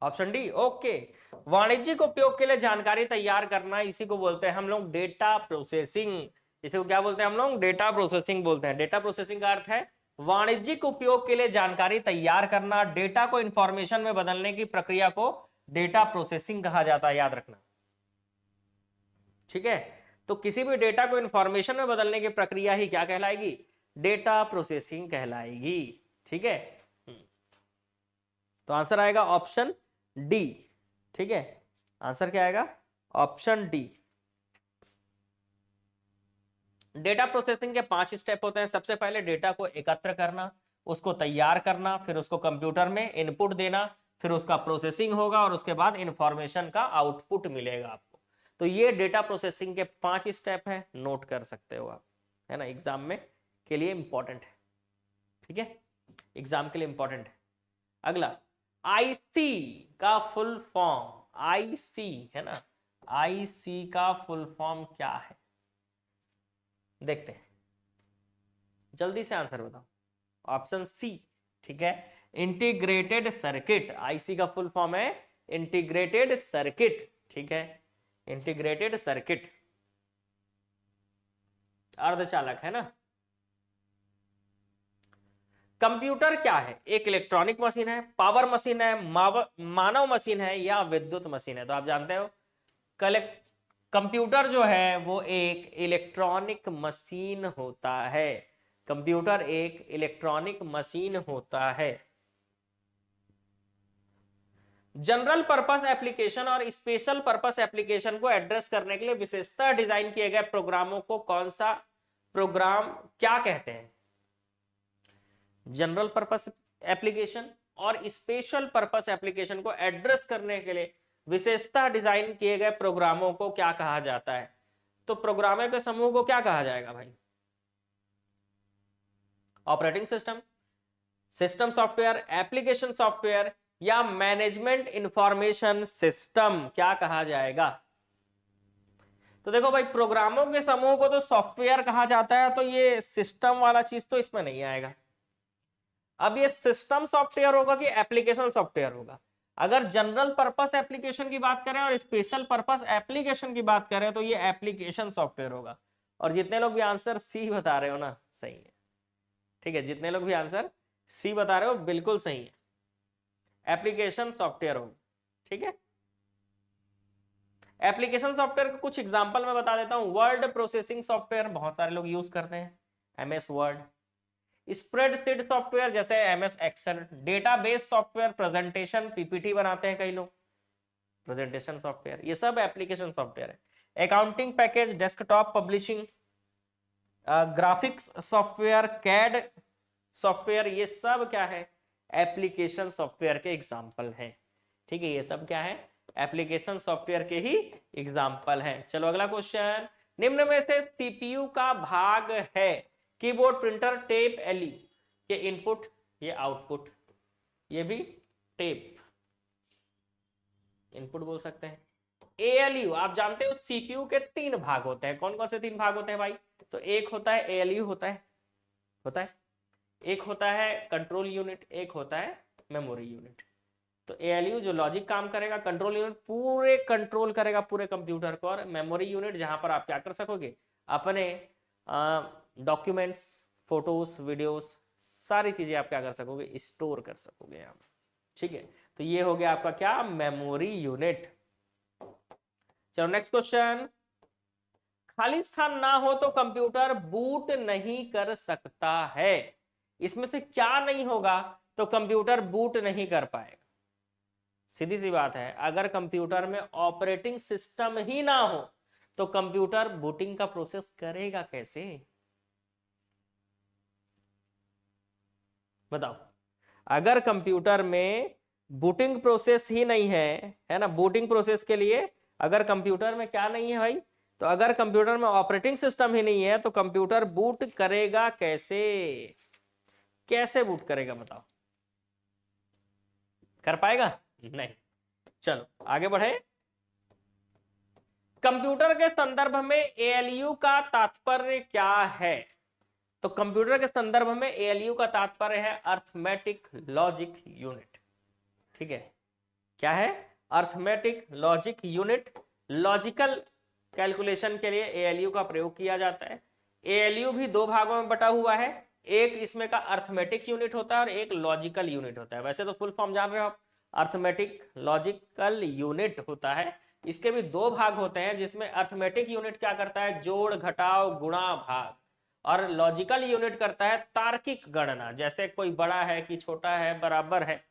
Option D, okay. वाणिज्यिक उपयोग के लिए जानकारी तैयार करना, इसी को बोलते हैं हम लोग डेटा प्रोसेसिंग। इसी को क्या बोलते हैं हम लोग? डेटा प्रोसेसिंग बोलते हैं। डेटा प्रोसेसिंग का अर्थ है वाणिज्यिक उपयोग के लिए जानकारी तैयार करना। डेटा को इंफॉर्मेशन में बदलने की प्रक्रिया को डेटा प्रोसेसिंग कहा जाता है, याद रखना। ठीक है, तो किसी भी डेटा को इंफॉर्मेशन में बदलने की प्रक्रिया ही क्या कहलाएगी? डेटा प्रोसेसिंग कहलाएगी। ठीक है, तो आंसर आएगा ऑप्शन डी। ठीक है, आंसर क्या आएगा? Option D. डेटा प्रोसेसिंग के 5 स्टेप होते हैं। सबसे पहले डेटा को एकत्र करना, उसको तैयार करना, फिर उसको कंप्यूटर में इनपुट देना, फिर उसका प्रोसेसिंग होगा और उसके बाद इंफॉर्मेशन का आउटपुट मिलेगा आपको। तो ये डेटा प्रोसेसिंग के 5 स्टेप है, नोट कर सकते हो आप, है ना, एग्जाम में के लिए इंपॉर्टेंट है। ठीक है, एग्जाम के लिए इंपॉर्टेंट है। अगला, आईसी का फुल फॉर्म, आईसी है ना, आईसी का फुल फॉर्म क्या है? देखते हैं, जल्दी से आंसर बताओ। ऑप्शन सी, ठीक है, इंटीग्रेटेड सर्किट। आईसी का फुल फॉर्म है इंटीग्रेटेड सर्किट। ठीक है, इंटीग्रेटेड सर्किट, अर्धचालक है ना। कंप्यूटर क्या है? एक इलेक्ट्रॉनिक मशीन है, पावर मशीन है, मानव मशीन है या विद्युत मशीन है? तो आप जानते हो कंप्यूटर जो है वो एक इलेक्ट्रॉनिक मशीन होता है। कंप्यूटर एक इलेक्ट्रॉनिक मशीन होता है। जनरल पर्पस एप्लीकेशन और स्पेशल पर्पस एप्लीकेशन को एड्रेस करने के लिए विशेषतः डिजाइन किए गए प्रोग्रामों को कौन सा प्रोग्राम क्या कहते हैं? जनरल पर्पस एप्लीकेशन और स्पेशल पर्पस एप्लीकेशन को एड्रेस करने के लिए विशेषतः डिजाइन किए गए प्रोग्रामों को क्या कहा जाता है? तो प्रोग्रामों के समूह को क्या कहा जाएगा भाई? Operating system, system software, application software या मैनेजमेंट इंफॉर्मेशन सिस्टम, क्या कहा जाएगा? तो देखो भाई, प्रोग्रामों के समूह को तो सॉफ्टवेयर कहा जाता है, तो ये सिस्टम वाला चीज तो इसमें नहीं आएगा। अब ये सिस्टम सॉफ्टवेयर होगा कि एप्लीकेशन सॉफ्टवेयर होगा? अगर जनरल पर्पस एप्लीकेशन की बात करें और स्पेशल पर्पस एप्लीकेशन की बात करें तो ये एप्लीकेशन सॉफ्टवेयर होगा। और जितने लोग भी आंसर सी बता रहे हो ना, सही है। ठीक है, जितने लोग भी आंसर सी बता रहे हो बिल्कुल सही है, एप्लीकेशन सॉफ्टवेयर होगा। ठीक है, एप्लीकेशन सॉफ्टवेयर का कुछ एग्जांपल मैं बता देता हूं। वर्ड प्रोसेसिंग सॉफ्टवेयर बहुत सारे लोग यूज करते हैं, एमएस वर्ड। स्प्रेडशीट सॉफ्टवेयर जैसे MS Excel. Database software, presentation PPT बनाते हैं कई लोग, प्रेजेंटेशन सॉफ्टवेयर, ये सब एप्लीकेशन सॉफ्टवेयर है। Accounting package, desktop publishing, graphics software, CAD software, ये सब क्या है? एप्लीकेशन सॉफ्टवेयर के एग्जाम्पल हैं। ठीक है, ये सब क्या है? एप्लीकेशन सॉफ्टवेयर के ही एग्जाम्पल हैं। चलो अगला क्वेश्चन, निम्न में से सीपीयू का भाग है? कीबोर्ड, प्रिंटर, टेप, एलई। ये इनपुट, ये आउटपुट, ये भी टेप, इनपुट बोल सकते हैं। एएलयू, आप जानते हो सीपीयू के 3 भाग होते हैं। कौन कौन से 3 भाग होते हैं भाई? तो एक होता है एएलयू, होता है एक होता है कंट्रोल यूनिट, एक होता है मेमोरी यूनिट। तो एएलयू जो लॉजिक काम करेगा, कंट्रोल यूनिट पूरे कंट्रोल करेगा पूरे कंप्यूटर को, और मेमोरी यूनिट जहां पर आप क्या कर सकोगे, अपने डॉक्यूमेंट्स, फोटोज, वीडियोस, सारी चीजें आप क्या कर सकोगे, स्टोर कर सकोगे यहाँ पर। ठीक है, तो ये हो गया आपका क्या, मेमोरी यूनिट। चलो नेक्स्ट क्वेश्चन, खाली स्थान ना हो तो कंप्यूटर बूट नहीं कर सकता है। इसमें से क्या नहीं होगा तो कंप्यूटर बूट नहीं कर पाएगा? सीधी सी बात है, अगर कंप्यूटर में ऑपरेटिंग सिस्टम ही ना हो तो कंप्यूटर बूटिंग का प्रोसेस करेगा कैसे? बताओ, अगर कंप्यूटर में बूटिंग प्रोसेस ही नहीं है ना, बूटिंग प्रोसेस के लिए अगर कंप्यूटर में क्या नहीं है भाई, तो अगर कंप्यूटर में ऑपरेटिंग सिस्टम ही नहीं है तो कंप्यूटर बूट करेगा कैसे? कैसे बूट करेगा बताओ, कर पाएगा? नहीं। चलो आगे बढ़े। कंप्यूटर के संदर्भ में एएलयू का तात्पर्य क्या है? तो कंप्यूटर के संदर्भ में एएलयू का तात्पर्य है अर्थमेटिक लॉजिक यूनिट। ठीक है, क्या है? Arithmetic logic unit. Logical calculation के लिए एएलयू का प्रयोग किया जाता है। एएलयू भी दो भागों में बटा हुआ है, एक इसमें का अर्थमेटिक यूनिट होता है और एक लॉजिकल यूनिट होता है। वैसे तो फुल फॉर्म जान रहे हो आप, अर्थमेटिक लॉजिकल यूनिट होता है। इसके भी दो भाग होते हैं, जिसमें अर्थमेटिक यूनिट क्या करता है, जोड़ घटाव गुणा भाग, और लॉजिकल यूनिट करता है तार्किक गणना, जैसे कोई बड़ा है कि छोटा है, बराबर है,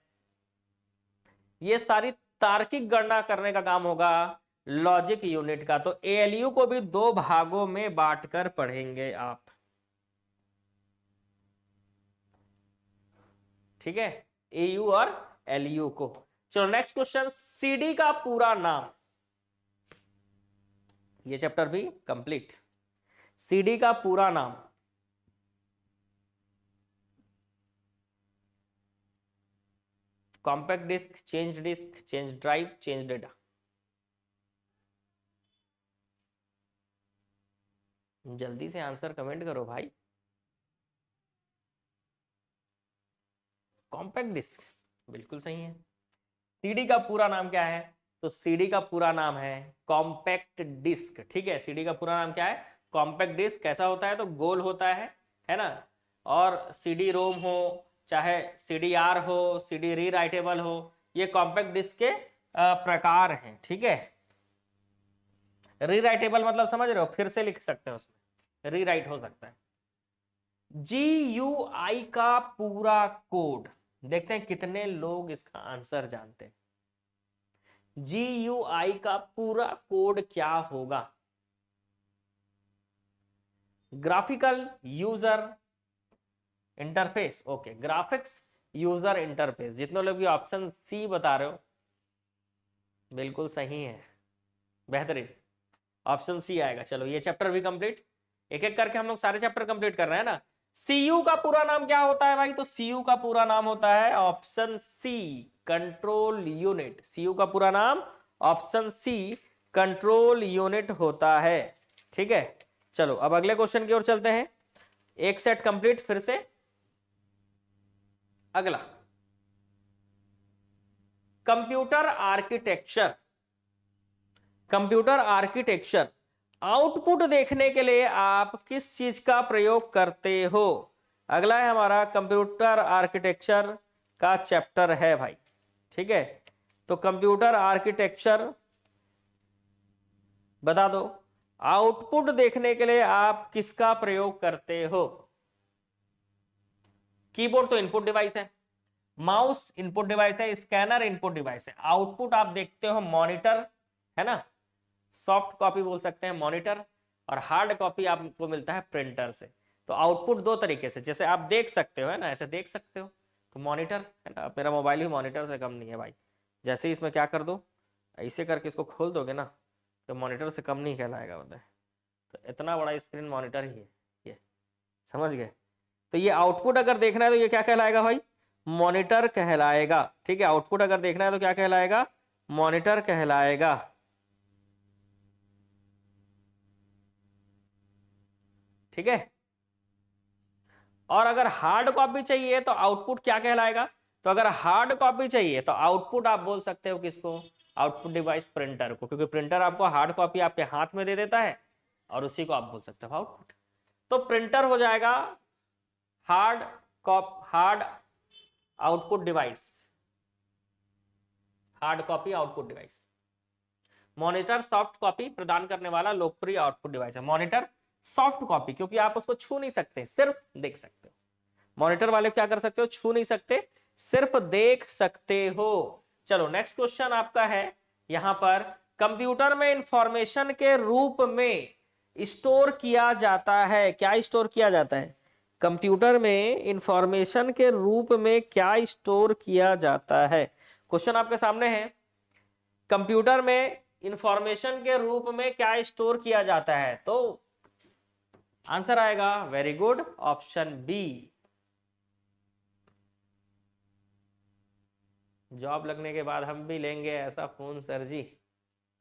ये सारी तार्किक गणना करने का काम होगा लॉजिक यूनिट का। तो एएलयू को भी दो भागों में बांटकर पढ़ेंगे आप। ठीक है, एयू और एलयू को। चलो नेक्स्ट क्वेश्चन, सीडी का पूरा नाम। ये चैप्टर भी कंप्लीट। सीडी का पूरा नाम, compact disc, change disc, change drive, change data. जल्दी से आंसर कमेंट करो भाई। कॉम्पैक्ट डिस्क बिल्कुल सही है। सीडी का पूरा नाम क्या है? तो सीडी का पूरा नाम है कॉम्पैक्ट डिस्क। ठीक है, सीडी का पूरा नाम क्या है? Compact disc. कैसा होता है? तो गोल होता है ना, और सीडी रोम हो, चाहे सीडी आर हो, सीडी री राइटेबल हो, ये कॉम्पैक्ट डिस्क के प्रकार हैं। ठीक है, री राइटेबल मतलब समझ रहे हो, फिर से लिख सकते हैं, उसमें री राइट हो सकता है। GUI का पूरा कोड, देखते हैं कितने लोग इसका आंसर जानते हैं। GUI का पूरा कोड क्या होगा? Graphical user interface. Okay, graphics user interface. जितने लोग भी ऑप्शन सी बता रहे हो बिल्कुल सही है, बेहतरीन, ऑप्शन सी आएगा। चलो ये चैप्टर भी कंप्लीट, एक एक करके हम लोग सारे चैप्टर कंप्लीट कर रहे हैं ना। सीयू का पूरा नाम क्या होता है भाई? तो सीयू का पूरा नाम होता है option C, control unit. CU का पूरा नाम ऑप्शन सी, कंट्रोल यूनिट होता है। ठीक है, चलो अब अगले क्वेश्चन की ओर चलते हैं। एक सेट कंप्लीट, फिर से अगला, computer architecture. Computer architecture, output देखने के लिए आप किस चीज का प्रयोग करते हो? अगला है हमारा कंप्यूटर आर्किटेक्चर का चैप्टर है भाई। ठीक है, तो कंप्यूटर आर्किटेक्चर बता दो, आउटपुट देखने के लिए आप किसका प्रयोग करते हो? कीबोर्ड तो इनपुट डिवाइस है, माउस इनपुट डिवाइस है, स्कैनर इनपुट डिवाइस है। आउटपुट आप देखते हो मॉनिटर, है ना, सॉफ्ट कॉपी बोल सकते हैं मॉनिटर, और हार्ड कॉपी आपको मिलता है प्रिंटर से। तो आउटपुट दो तरीके से, जैसे आप देख सकते हो, है ना, ऐसे देख सकते हो, तो मॉनिटर है ना, मेरा मोबाइल भी मॉनिटर से कम नहीं है भाई। जैसे ही इसमें क्या कर दो, ऐसे करके इसको खोल दोगे ना, तो मॉनिटर से कम नहीं कहलाएगा, बताए। तो इतना बड़ा स्क्रीन मॉनिटर ही है ये, समझ गए? तो ये आउटपुट अगर देखना है तो ये क्या कहलाएगा भाई? मॉनिटर कहलाएगा। ठीक है, आउटपुट अगर देखना है तो क्या कहलाएगा? मॉनिटर कहलाएगा। ठीक है, और अगर हार्ड कॉपी चाहिए तो आउटपुट क्या कहलाएगा? तो अगर हार्ड कॉपी चाहिए तो आउटपुट आप बोल सकते हो किसको, आउटपुट डिवाइस प्रिंटर को, क्योंकि प्रिंटर आपको हार्ड कॉपी आपके हाथ में दे देता है और उसी को आप बोल सकते हो आउटपुट। तो प्रिंटर हो जाएगा hard output device, hard copy output device. Monitor soft copy प्रदान करने वाला लोकप्रिय आउटपुट डिवाइस है। मॉनिटर सॉफ्ट कॉपी, क्योंकि आप उसको छू नहीं सकते, सिर्फ देख सकते हो। मॉनिटर वाले क्या कर सकते हो, छू नहीं सकते, सिर्फ देख सकते हो। चलो नेक्स्ट क्वेश्चन आपका है यहां पर, कंप्यूटर में इंफॉर्मेशन के रूप में स्टोर किया जाता है, क्या स्टोर किया जाता है? कंप्यूटर में इंफॉर्मेशन के रूप में क्या स्टोर किया जाता है? क्वेश्चन आपके सामने है, कंप्यूटर में इंफॉर्मेशन के रूप में क्या स्टोर किया जाता है? तो आंसर आएगा very good, option B. Job लगने के बाद हम भी लेंगे ऐसा फोन सर जी,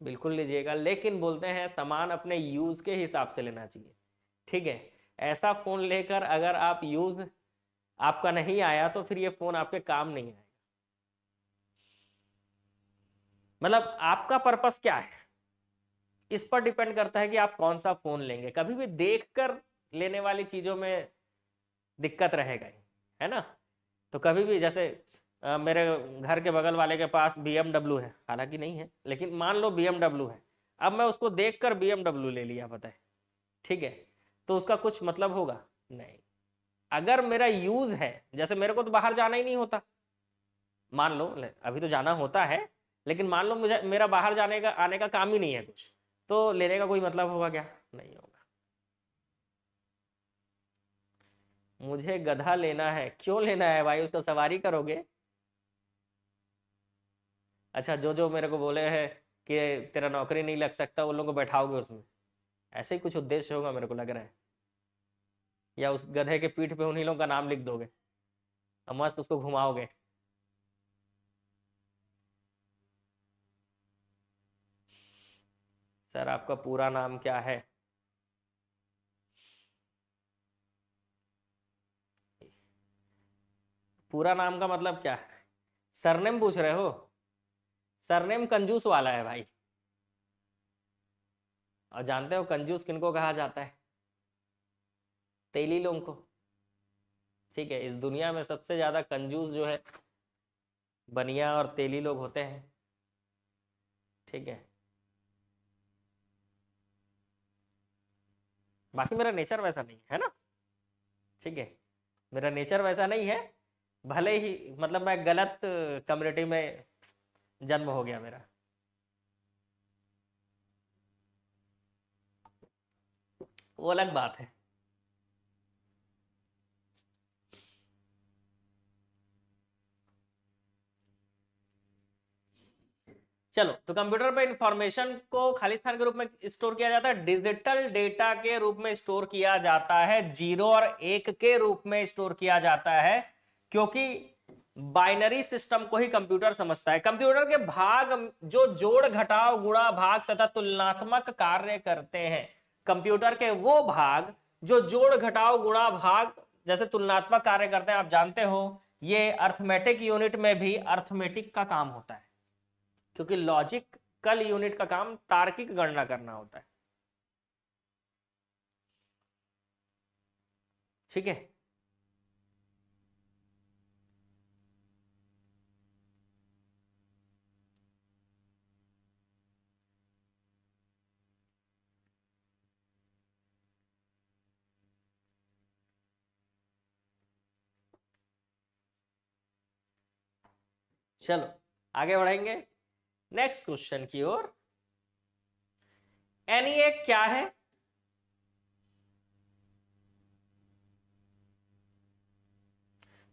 बिल्कुल लीजिएगा, लेकिन बोलते हैं सामान अपने यूज के हिसाब से लेना चाहिए, ठीक है। ऐसा फोन लेकर अगर आप यूज आपका नहीं आया तो फिर ये फोन आपके काम नहीं आएगा। मतलब आपका पर्पस क्या है, इस पर डिपेंड करता है कि आप कौन सा फोन लेंगे। कभी भी देखकर लेने वाली चीजों में दिक्कत रहेगा ही, है ना। तो कभी भी जैसे मेरे घर के बगल वाले के पास BMW है, हालांकि नहीं है, लेकिन मान लो BMW है, अब मैं उसको देखकर BMW ले लिया, पता है, ठीक है, तो उसका कुछ मतलब होगा नहीं। अगर मेरा यूज है, जैसे मेरे को तो बाहर जाना ही नहीं होता, मान लो अभी तो जाना होता है, लेकिन मान लो मुझे मेरा बाहर जाने का आने का काम ही नहीं है कुछ, तो लेने का कोई मतलब होगा क्या? नहीं होगा। मुझे गधा लेना है, क्यों लेना है भाई, उसका सवारी करोगे? अच्छा, जो जो मेरे को बोले हैं कि तेरा नौकरी नहीं लग सकता, उन लोगों को बैठाओगे उसमें, ऐसे ही कुछ उद्देश्य होगा मेरे को लग रहा है। या उस गधे के पीठ पे उन्हीं लोगों का नाम लिख दोगे और मस्त उसको घुमाओगे। सर आपका पूरा नाम क्या है? पूरा नाम का मतलब क्या है? सरनेम पूछ रहे हो? सरनेम कंजूस वाला है भाई, और जानते हो कंजूस किनको कहा जाता है? तेली लोगों को, ठीक है। इस दुनिया में सबसे ज्यादा कंजूस जो है बनिया और तेली लोग होते हैं, ठीक है। बाकी मेरा नेचर वैसा नहीं है ना, ठीक है, मेरा नेचर वैसा नहीं है, भले ही मतलब मैं गलत कम्युनिटी में जन्म हो गया मेरा। वो अलग बात है। चलो, तो कंप्यूटर पे इंफॉर्मेशन को खाली स्थान के रूप में स्टोर किया जाता है, डिजिटल डेटा के रूप में स्टोर किया जाता है, 0 और 1 के रूप में स्टोर किया जाता है, क्योंकि बाइनरी सिस्टम को ही कंप्यूटर समझता है। कंप्यूटर के भाग जो जोड़ घटाव गुणा भाग तथा तुलनात्मक कार्य करते हैं, कंप्यूटर के वो भाग जो जोड़ घटाव गुणा भाग जैसे तुलनात्मक कार्य करते हैं, आप जानते हो ये अर्थमेटिक यूनिट में भी अर्थमेटिक का काम होता है, क्योंकि लॉजिकल यूनिट का काम तार्किक गणना करना होता है, ठीक है। चलो आगे बढ़ेंगे नेक्स्ट क्वेश्चन की ओर। ENIAC क्या है?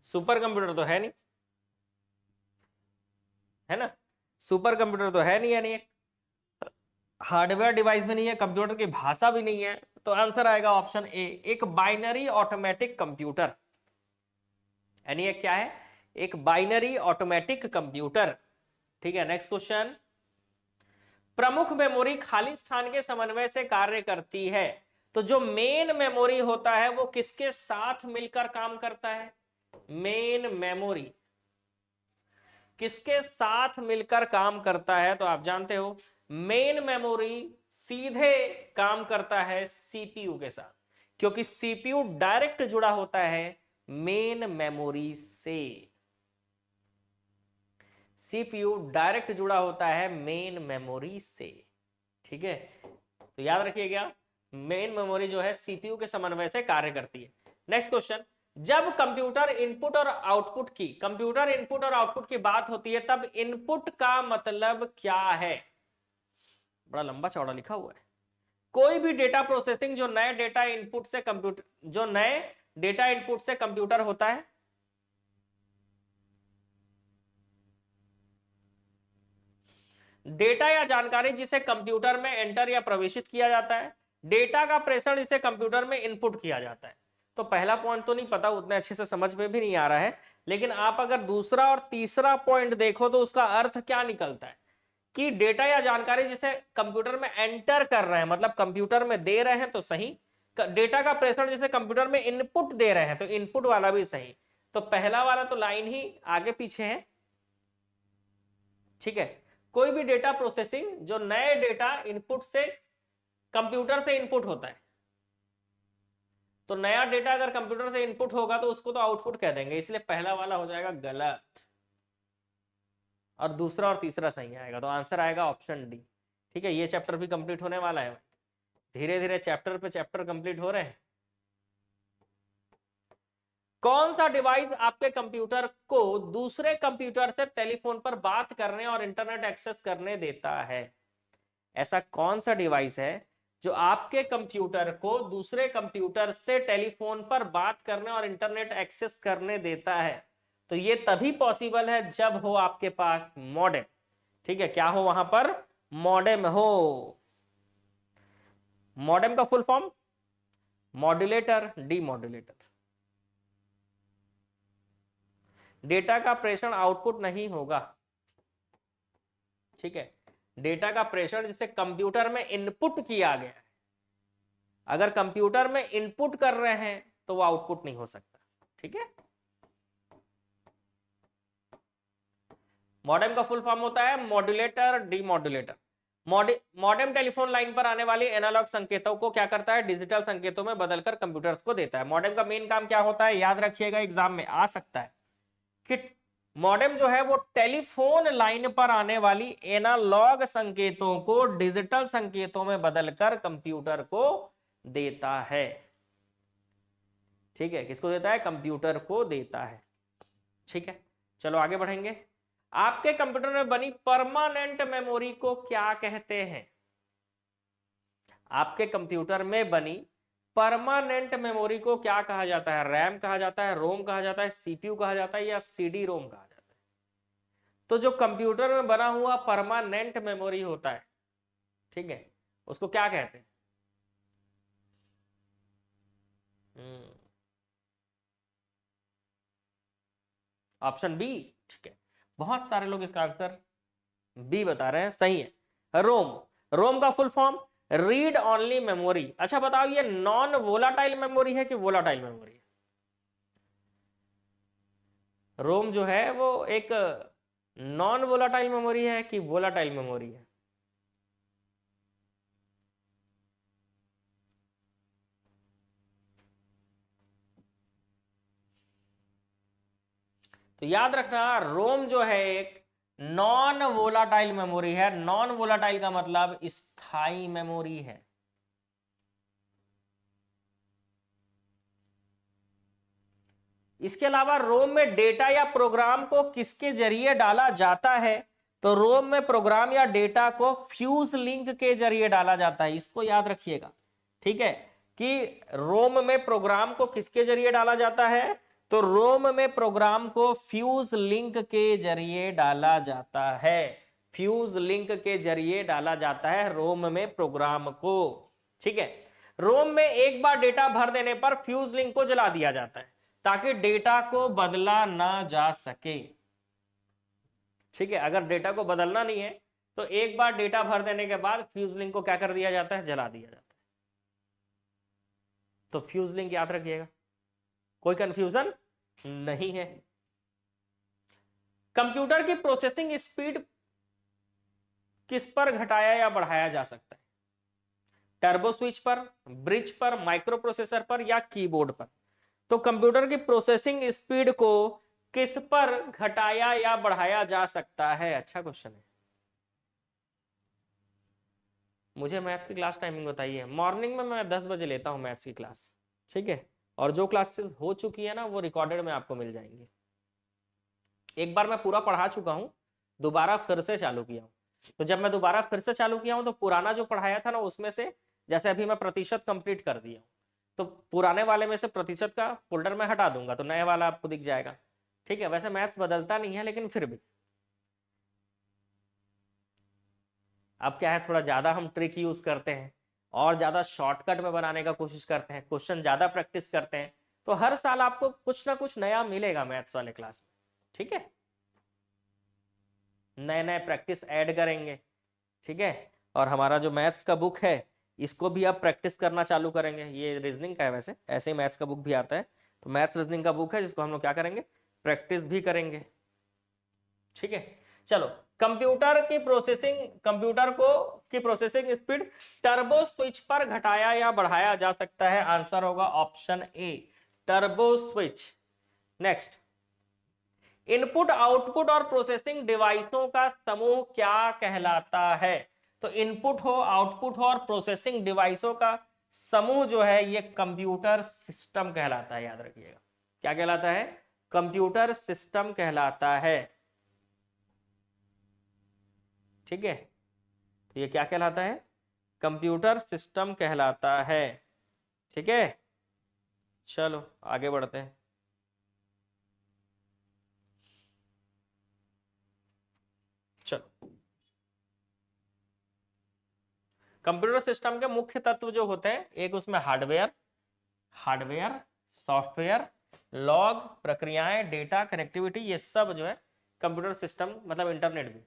सुपर कंप्यूटर तो है नहीं, है ना, सुपर कंप्यूटर तो है नहीं ENIAC, हार्डवेयर डिवाइस भी नहीं है, कंप्यूटर की भाषा भी नहीं है, तो आंसर आएगा ऑप्शन ए, एक बाइनरी ऑटोमेटिक कंप्यूटर। ENIAC क्या है? एक बाइनरी ऑटोमेटिक कंप्यूटर, ठीक है। नेक्स्ट क्वेश्चन, प्रमुख मेमोरी खाली स्थान के समन्वय से कार्य करती है, तो जो मेन मेमोरी होता है वो किसके साथ मिलकर काम करता है? मेन मेमोरी किसके साथ मिलकर काम करता है? तो आप जानते हो मेन मेमोरी सीधे काम करता है सीपीयू के साथ, क्योंकि सीपीयू डायरेक्ट जुड़ा होता है मेन मेमोरी से। सीपीयू डायरेक्ट जुड़ा होता है मेन मेमोरी से, ठीक है। तो याद रखिएगा मेन मेमोरी जो है सीपीयू के समन्वय से कार्य करती है। नेक्स्ट क्वेश्चन, जब कंप्यूटर इनपुट और आउटपुट की बात होती है तब इनपुट का मतलब क्या है? बड़ा लंबा चौड़ा लिखा हुआ है। कोई भी डेटा प्रोसेसिंग जो नए डेटा इनपुट से कंप्यूटर होता है, डेटा या जानकारी जिसे कंप्यूटर में एंटर या प्रवेशित किया जाता है, डेटा का प्रेषण जिसे कंप्यूटर में इनपुट किया जाता है। तो पहला पॉइंट तो नहीं पता, उतने अच्छे से समझ में भी नहीं आ रहा है, लेकिन आप अगर दूसरा और तीसरा पॉइंट देखो तो उसका अर्थ क्या निकलता है कि डेटा या जानकारी जिसे कंप्यूटर में एंटर कर रहे हैं, मतलब कंप्यूटर में दे रहे हैं तो सही, डेटा का प्रेषण जिसे कंप्यूटर में इनपुट दे रहे हैं तो इनपुट वाला भी सही। तो पहला वाला तो लाइन ही आगे पीछे है, ठीक है। कोई भी डेटा प्रोसेसिंग जो नए डेटा इनपुट से कंप्यूटर से इनपुट होता है, तो नया डेटा अगर कंप्यूटर से इनपुट होगा तो उसको तो आउटपुट कह देंगे, इसलिए पहला वाला हो जाएगा गलत और दूसरा और तीसरा सही आएगा। तो आंसर आएगा ऑप्शन डी, ठीक है। ये चैप्टर भी कंप्लीट होने वाला है, धीरे धीरे चैप्टर पे चैप्टर कंप्लीट हो रहे हैं। कौन सा डिवाइस आपके कंप्यूटर को दूसरे कंप्यूटर से टेलीफोन पर बात करने और इंटरनेट एक्सेस करने देता है? ऐसा कौन सा डिवाइस है जो आपके कंप्यूटर को दूसरे कंप्यूटर से टेलीफोन पर बात करने और इंटरनेट एक्सेस करने देता है? तो ये तभी पॉसिबल है जब हो आपके पास मॉडेम, ठीक है। क्या हो वहां पर? मॉडेम हो। मॉडेम का full form modulator, demodulator. Data का प्रेषण आउटपुट नहीं होगा, ठीक है। डेटा का प्रेषण जिसे कंप्यूटर में इनपुट किया गया है, अगर कंप्यूटर में इनपुट कर रहे हैं तो वो आउटपुट नहीं हो सकता, ठीक है। मॉडेम का फुल फॉर्म होता है modulator, demodulator. Modem telephone line पर आने वाली एनालॉग संकेतों को क्या करता है? डिजिटल संकेतों में बदलकर कंप्यूटर को देता है। मॉडेम का मेन काम क्या होता है? याद रखिएगा, एग्जाम में आ सकता है कि मॉडेम जो है वो टेलीफोन लाइन पर आने वाली एनालॉग संकेतों को डिजिटल संकेतों में बदलकर कंप्यूटर को देता है, ठीक है। किसको देता है? कंप्यूटर को देता है, ठीक है। चलो आगे बढ़ेंगे। आपके कंप्यूटर में बनी परमानेंट मेमोरी को क्या कहते हैं? आपके कंप्यूटर में बनी परमानेंट मेमोरी को क्या कहा जाता है? रैम कहा जाता है, रोम कहा जाता है, सीपीयू कहा जाता है या सीडी रोम कहा जाता है? तो जो कंप्यूटर में बना हुआ परमानेंट मेमोरी होता है, ठीक है, उसको क्या कहते हैं? ऑप्शन बी, ठीक है। बहुत सारे लोग इसका आंसर बी बता रहे हैं, सही है। रोम। रोम का full form read only memory. अच्छा बताओ, ये नॉन वोलाटाइल मेमोरी है कि वोलाटाइल मेमोरी है? रोम जो है वो एक नॉन वोलाटाइल मेमोरी है कि वोलाटाइल मेमोरी है? तो याद रखना, रोम जो है एक नॉन वोलाटाइल मेमोरी है। नॉन वोलाटाइल का मतलब स्थायी मेमोरी है। इसके अलावा रोम में डेटा या प्रोग्राम को किसके जरिए डाला जाता है? तो रोम में प्रोग्राम या डेटा को फ्यूज लिंक के जरिए डाला जाता है, इसको याद रखिएगा, ठीक है। कि रोम में प्रोग्राम को किसके जरिए डाला जाता है? तो रोम में प्रोग्राम को फ्यूज लिंक के जरिए डाला जाता है। फ्यूज लिंक के जरिए डाला जाता है रोम में प्रोग्राम को, ठीक है। रोम में एक बार डेटा भर देने पर फ्यूज लिंक को जला दिया जाता है ताकि डेटा को बदला ना जा सके, ठीक है। अगर डेटा को बदलना नहीं है तो एक बार डेटा भर देने के बाद फ्यूज लिंक को क्या कर दिया जाता है? जला दिया जाता है। तो फ्यूज लिंक याद रखिएगा, कोई कंफ्यूजन नहीं है। कंप्यूटर की प्रोसेसिंग स्पीड किस पर घटाया या बढ़ाया जा सकता है? टर्बो स्विच पर, ब्रिज पर, माइक्रो प्रोसेसर पर या कीबोर्ड पर? तो कंप्यूटर की प्रोसेसिंग स्पीड को किस पर घटाया या बढ़ाया जा सकता है? अच्छा क्वेश्चन है। मुझे मैथ्स की क्लास टाइमिंग बताइए। मॉर्निंग में मैं 10 बजे लेता हूं मैथ्स की क्लास, ठीक है। और जो क्लासेस हो चुकी है ना वो रिकॉर्डेड में आपको मिल जाएंगे। एक बार मैं पूरा पढ़ा चुका हूं, दोबारा फिर से चालू किया हूं। तो जब मैं दोबारा फिर से चालू किया हूं तो पुराना जो पढ़ाया था ना उसमें से, जैसे अभी मैं प्रतिशत कंप्लीट कर दिया हूं, तो पुराने वाले में से प्रतिशत का फोल्डर में हटा दूंगा तो नए वाला आपको दिख जाएगा, ठीक है। वैसे मैथ्स बदलता नहीं है लेकिन फिर भी अब क्या है, थोड़ा ज्यादा हम ट्रिक यूज करते हैं और ज्यादा शॉर्टकट में बनाने का कोशिश करते हैं, क्वेश्चन ज्यादा प्रैक्टिस करते हैं, तो हर साल आपको कुछ ना कुछ नया मिलेगा मैथ्स वाले क्लास में, ठीक है। नए नए प्रैक्टिस ऐड करेंगे, ठीक है। और हमारा जो मैथ्स का बुक है इसको भी आप प्रैक्टिस करना चालू करेंगे। ये रीजनिंग का है, वैसे ऐसे ही मैथ्स का बुक भी आता है, तो मैथ्स रीजनिंग का बुक है जिसको हम लोग क्या करेंगे, प्रैक्टिस भी करेंगे, ठीक है। चलो, कंप्यूटर को की प्रोसेसिंग स्पीड टर्बो स्विच पर घटाया या बढ़ाया जा सकता है। आंसर होगा option A, turbo switch. Next, input, output और प्रोसेसिंग डिवाइसों का समूह क्या कहलाता है? तो इनपुट हो, आउटपुट हो और प्रोसेसिंग डिवाइसों का समूह जो है ये कंप्यूटर सिस्टम कहलाता है। याद रखिएगा, क्या कहलाता है? कंप्यूटर सिस्टम कहलाता है, ठीक है। तो ये क्या कहलाता है? कंप्यूटर सिस्टम कहलाता है, ठीक है। चलो आगे बढ़ते हैं। चलो, कंप्यूटर सिस्टम के मुख्य तत्व जो होते हैं, एक उसमें हार्डवेयर, सॉफ्टवेयर, लॉग, प्रक्रियाएं, डेटा, कनेक्टिविटी, ये सब जो है कंप्यूटर सिस्टम, मतलब इंटरनेट भी।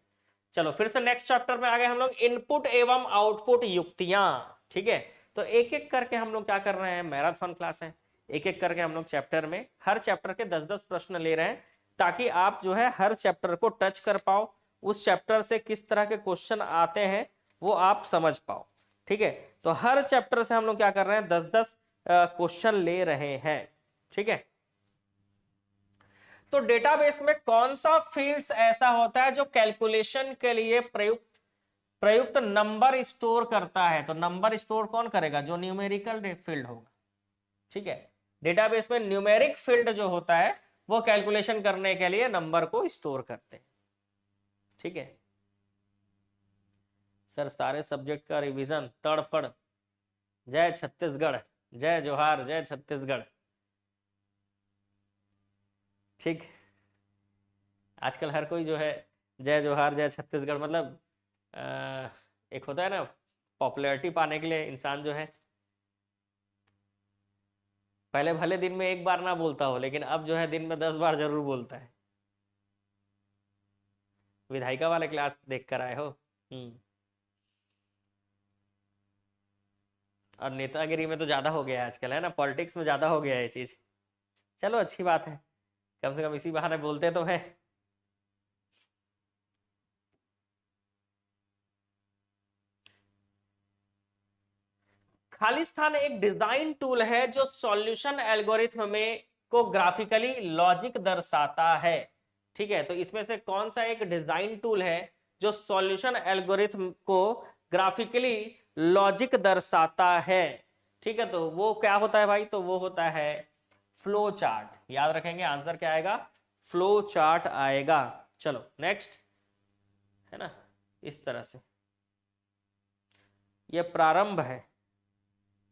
चलो फिर से नेक्स्ट चैप्टर में आ गए हम लोग, इनपुट एवं आउटपुट युक्तियां, ठीक है। तो एक एक करके हम लोग क्या कर रहे हैं, मैराथन क्लास है, एक एक करके हम लोग चैप्टर में, हर चैप्टर के 10-10 प्रश्न ले रहे हैं, ताकि आप जो है हर चैप्टर को टच कर पाओ, उस चैप्टर से किस तरह के क्वेश्चन आते हैं वो आप समझ पाओ, ठीक है। तो हर चैप्टर से हम लोग क्या कर रहे हैं, 10-10 क्वेश्चन ले रहे हैं, ठीक है। तो डेटाबेस में कौन सा फील्ड्स ऐसा होता है जो कैलकुलेशन के लिए प्रयुक्त नंबर स्टोर करता है? तो नंबर स्टोर कौन करेगा? जो न्यूमेरिकल फील्ड होगा, ठीक है। डेटाबेस में न्यूमेरिक फील्ड जो होता है वो कैलकुलेशन करने के लिए नंबर को स्टोर करते हैं, ठीक है। सर सारे सब्जेक्ट का रिवीजन तड़फड़, जय छत्तीसगढ़, जय जोहार, जय छत्तीसगढ़, ठीक। आजकल हर कोई जो है जय जोहार जय छत्तीसगढ़, मतलब एक होता है ना, पॉपुलैरिटी पाने के लिए इंसान जो है, पहले भले दिन में एक बार ना बोलता हो लेकिन अब जो है दिन में 10 बार जरूर बोलता है। विधायिका वाले क्लास देख कर आए हो? और नेतागिरी में तो ज्यादा हो गया है आजकल, है ना, पॉलिटिक्स में ज्यादा हो गया है ये चीज। चलो अच्छी बात है, कम से कम इसी बहाने बोलते तो है। खालिस्तान एक डिजाइन टूल है जो सॉल्यूशन एल्गोरिथम में को ग्राफिकली लॉजिक दर्शाता है, ठीक है। तो इसमें से कौन सा एक डिजाइन टूल है जो सॉल्यूशन एल्गोरिथम को ग्राफिकली लॉजिक दर्शाता है? ठीक है, तो वो क्या होता है भाई? तो वो होता है फ्लो चार्ट। याद रखेंगे, आंसर क्या आएगा? फ्लो चार्ट आएगा। चलो नेक्स्ट, है ना, इस तरह से ये प्रारंभ है,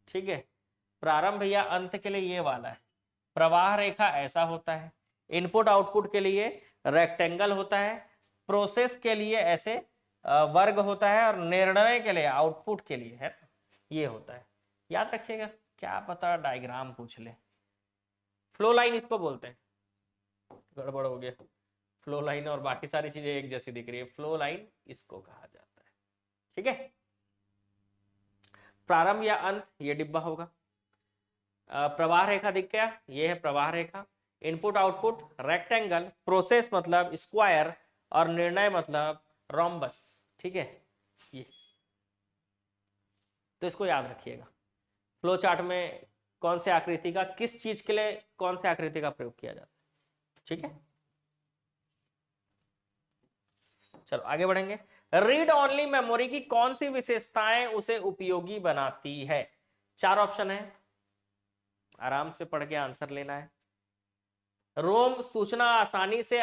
ठीक है। प्रारंभ या अंत के लिए ये वाला है। प्रवाह रेखा ऐसा होता है, इनपुट आउटपुट के लिए रेक्टेंगल होता है, प्रोसेस के लिए ऐसे वर्ग होता है, और निर्णय के लिए, आउटपुट के लिए, है ये होता है। याद रखिएगा, क्या पता डायग्राम पूछ ले। फ्लो लाइन इसको बोलते हैं, गड़बड़ हो गया, फ्लो लाइन और बाकी सारी चीजें एक जैसी दिख रही है, फ्लो लाइन इसको कहा जाता है, ठीक है। प्रारंभ या अंत ये डिब्बा होगा। प्रवाह रेखा दिख गया, ये है प्रवाह रेखा, इनपुट आउटपुट रेक्टेंगल, प्रोसेस मतलब स्क्वायर, और निर्णय मतलब रोम्बस। ठीक है, ये तो इसको याद रखिएगा। फ्लो चार्ट में कौन से आकृति का किस चीज के लिए कौन से आकृति का प्रयोग किया जाता है। ठीक है, चलो आगे बढ़ेंगे। रीड ओनली मेमोरी की कौन सी विशेषताएं उसे उपयोगी बनाती है। 4 ऑप्शन है, आराम से पढ़ के आंसर लेना है। रोम सूचना आसानी से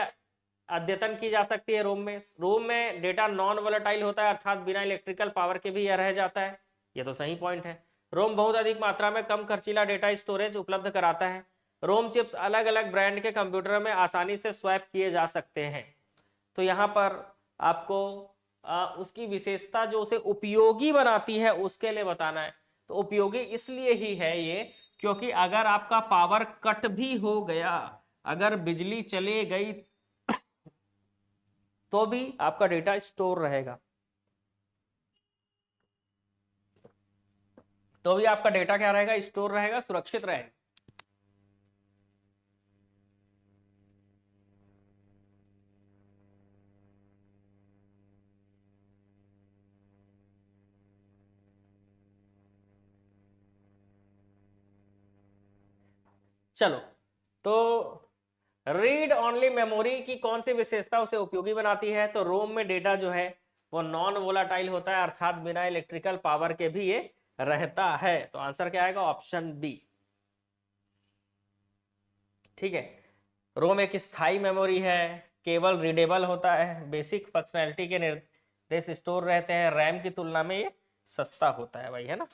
अद्यतन की जा सकती है। रोम में डेटा नॉन वोलेटाइल होता है, अर्थात बिना इलेक्ट्रिकल पावर के भी यह रह जाता है। यह तो सही पॉइंट है। रोम बहुत अधिक मात्रा में कम खर्चीला डेटा स्टोरेज उपलब्ध कराता है। रोम चिप्स अलग अलग ब्रांड के कंप्यूटर में आसानी से स्वैप किए जा सकते हैं। तो यहाँ पर आपको उसकी विशेषता जो उसे उपयोगी बनाती है उसके लिए बताना है। तो उपयोगी इसलिए ही है ये, क्योंकि अगर आपका पावर कट भी हो गया, अगर बिजली चली गई तो भी आपका डेटा स्टोर रहेगा, तो भी आपका डेटा क्या रहेगा, स्टोर रहेगा, सुरक्षित रहेगा। चलो, तो रीड ओनली मेमोरी की कौन सी विशेषता उसे उपयोगी बनाती है। तो रोम में डेटा जो है वो नॉन वोलाटाइल होता है, अर्थात बिना इलेक्ट्रिकल पावर के भी ये रहता है। तो आंसर क्या आएगा, ऑप्शन बी। ठीक है, रोम एक स्थायी मेमोरी है, केवल रीडेबल होता है, बेसिक फंक्शनैलिटी के निर्देश स्टोर रहते हैं, रैम की तुलना में ये सस्ता होता है भाई, है ना।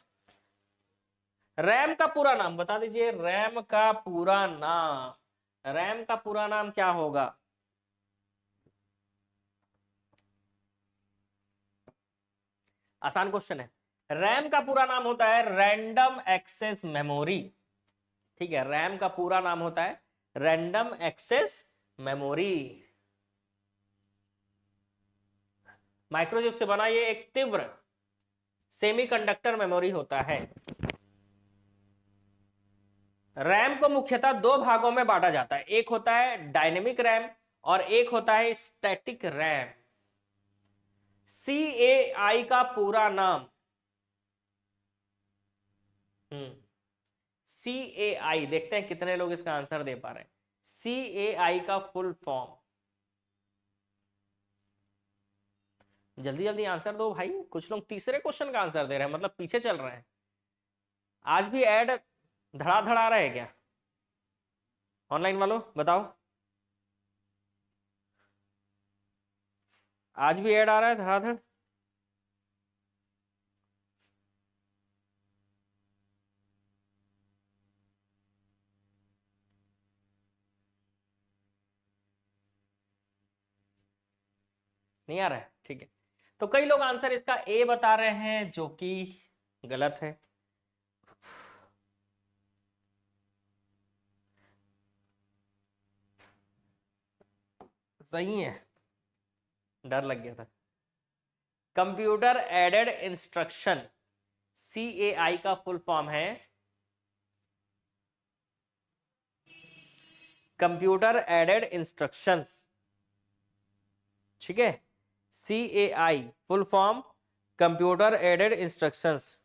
रैम का पूरा नाम बता दीजिए, रैम का पूरा नाम, रैम का पूरा नाम क्या होगा। आसान क्वेश्चन है। रैम का पूरा नाम होता है रैंडम एक्सेस मेमोरी। ठीक है, रैम का पूरा नाम होता है रैंडम एक्सेस मेमोरी। माइक्रोचिप से बना ये एक तीव्र सेमीकंडक्टर मेमोरी होता है। रैम को मुख्यतः 2 भागों में बांटा जाता है, एक होता है डायनेमिक रैम और एक होता है स्टैटिक रैम। CAI का पूरा नाम, CAI, देखते हैं कितने लोग इसका आंसर दे पा रहे हैं। CAI का फुल फॉर्म, जल्दी जल्दी आंसर दो भाई, कुछ लोग तीसरे क्वेश्चन का आंसर दे रहे हैं, मतलब पीछे चल रहे हैं। आज भी ऐड धड़ाधड़ आ रहा है क्या ऑनलाइन वालों, बताओ। आज भी ऐड आ रहा है धड़ाधड़। नहीं आ रहा है, ठीक है। तो कई लोग आंसर इसका ए बता रहे हैं, जो कि गलत है। सही है, डर लग गया था। कंप्यूटर एडेड इंस्ट्रक्शन, CAI का फुल फॉर्म है कंप्यूटर एडेड इंस्ट्रक्शंस। ठीक है, CAI full form computer aided instructions.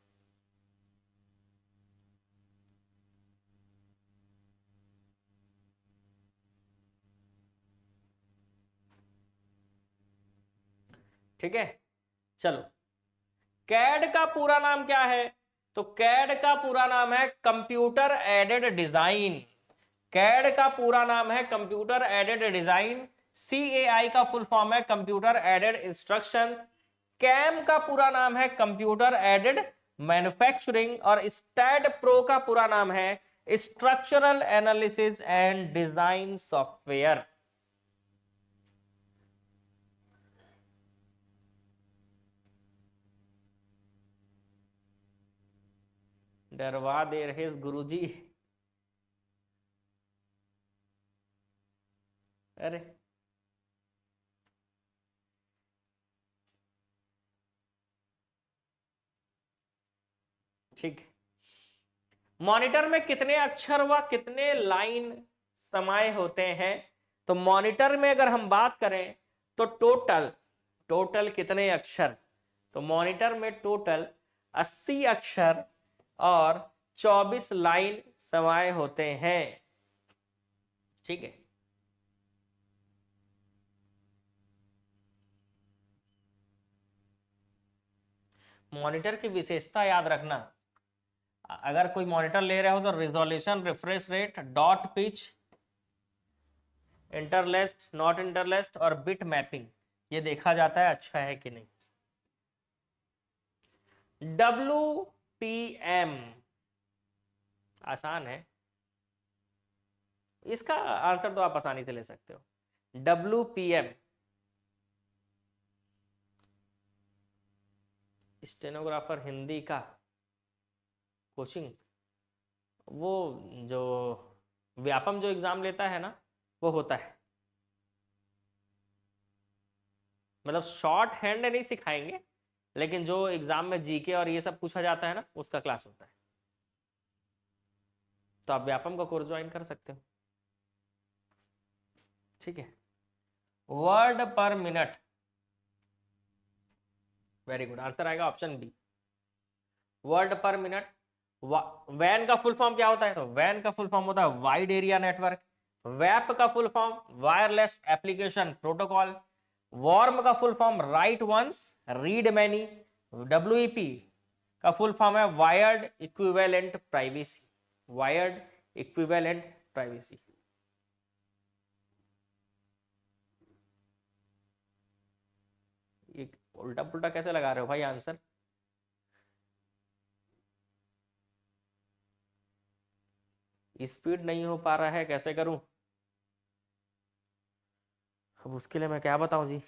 ठीक है, चलो, कैड का पूरा नाम क्या है। तो कैड का पूरा नाम है कंप्यूटर एडेड डिजाइन। कैड का पूरा नाम है कंप्यूटर एडेड डिजाइन। CAI का फुल फॉर्म है कंप्यूटर एडेड इंस्ट्रक्शंस। कैम का पूरा नाम है कंप्यूटर एडेड मैन्युफैक्चरिंग। और स्टैड प्रो का पूरा नाम है structural analysis and design software. डरवा दे रहे गुरुजी। अरे ठीक, मॉनिटर में कितने अक्षर व कितने लाइन समाये होते हैं। तो मॉनिटर में अगर हम बात करें तो टोटल कितने अक्षर, तो मॉनिटर में टोटल 80 अक्षर और 24 लाइन समाये होते हैं। ठीक है, मॉनिटर की विशेषता याद रखना, अगर कोई मॉनिटर ले रहे हो तो resolution, refresh rate, dot pitch, interlaced, not interlaced और बिट मैपिंग, ये देखा जाता है अच्छा है कि नहीं। WPM आसान है, इसका आंसर तो आप आसानी से ले सकते हो। WPM स्टेनोग्राफर हिंदी का कोचिंग, वो जो व्यापम जो एग्जाम लेता है ना, वो होता है, मतलब शॉर्ट हैंड नहीं सिखाएंगे, लेकिन जो एग्जाम में जीके और ये सब पूछा जाता है ना, उसका क्लास होता है। तो आप व्यापम का कोर्स ज्वाइन कर सकते हो। ठीक है, word per minute, very good, answer आएगा option B, word per minute. वैन का फुल फॉर्म क्या होता है, तो वैन का फुल फॉर्म होता है वाइड एरिया नेटवर्क। वैप का full form wireless application protocol. WORM का full form write once read many. WEP का फुल फॉर्म है wired equivalent privacy, wired equivalent privacy. उल्टा पुल्टा कैसे लगा रहे हो भाई आंसर? स्पीड नहीं हो पा रहा है, कैसे करूं? अब उसके लिए मैं क्या बताऊं जी।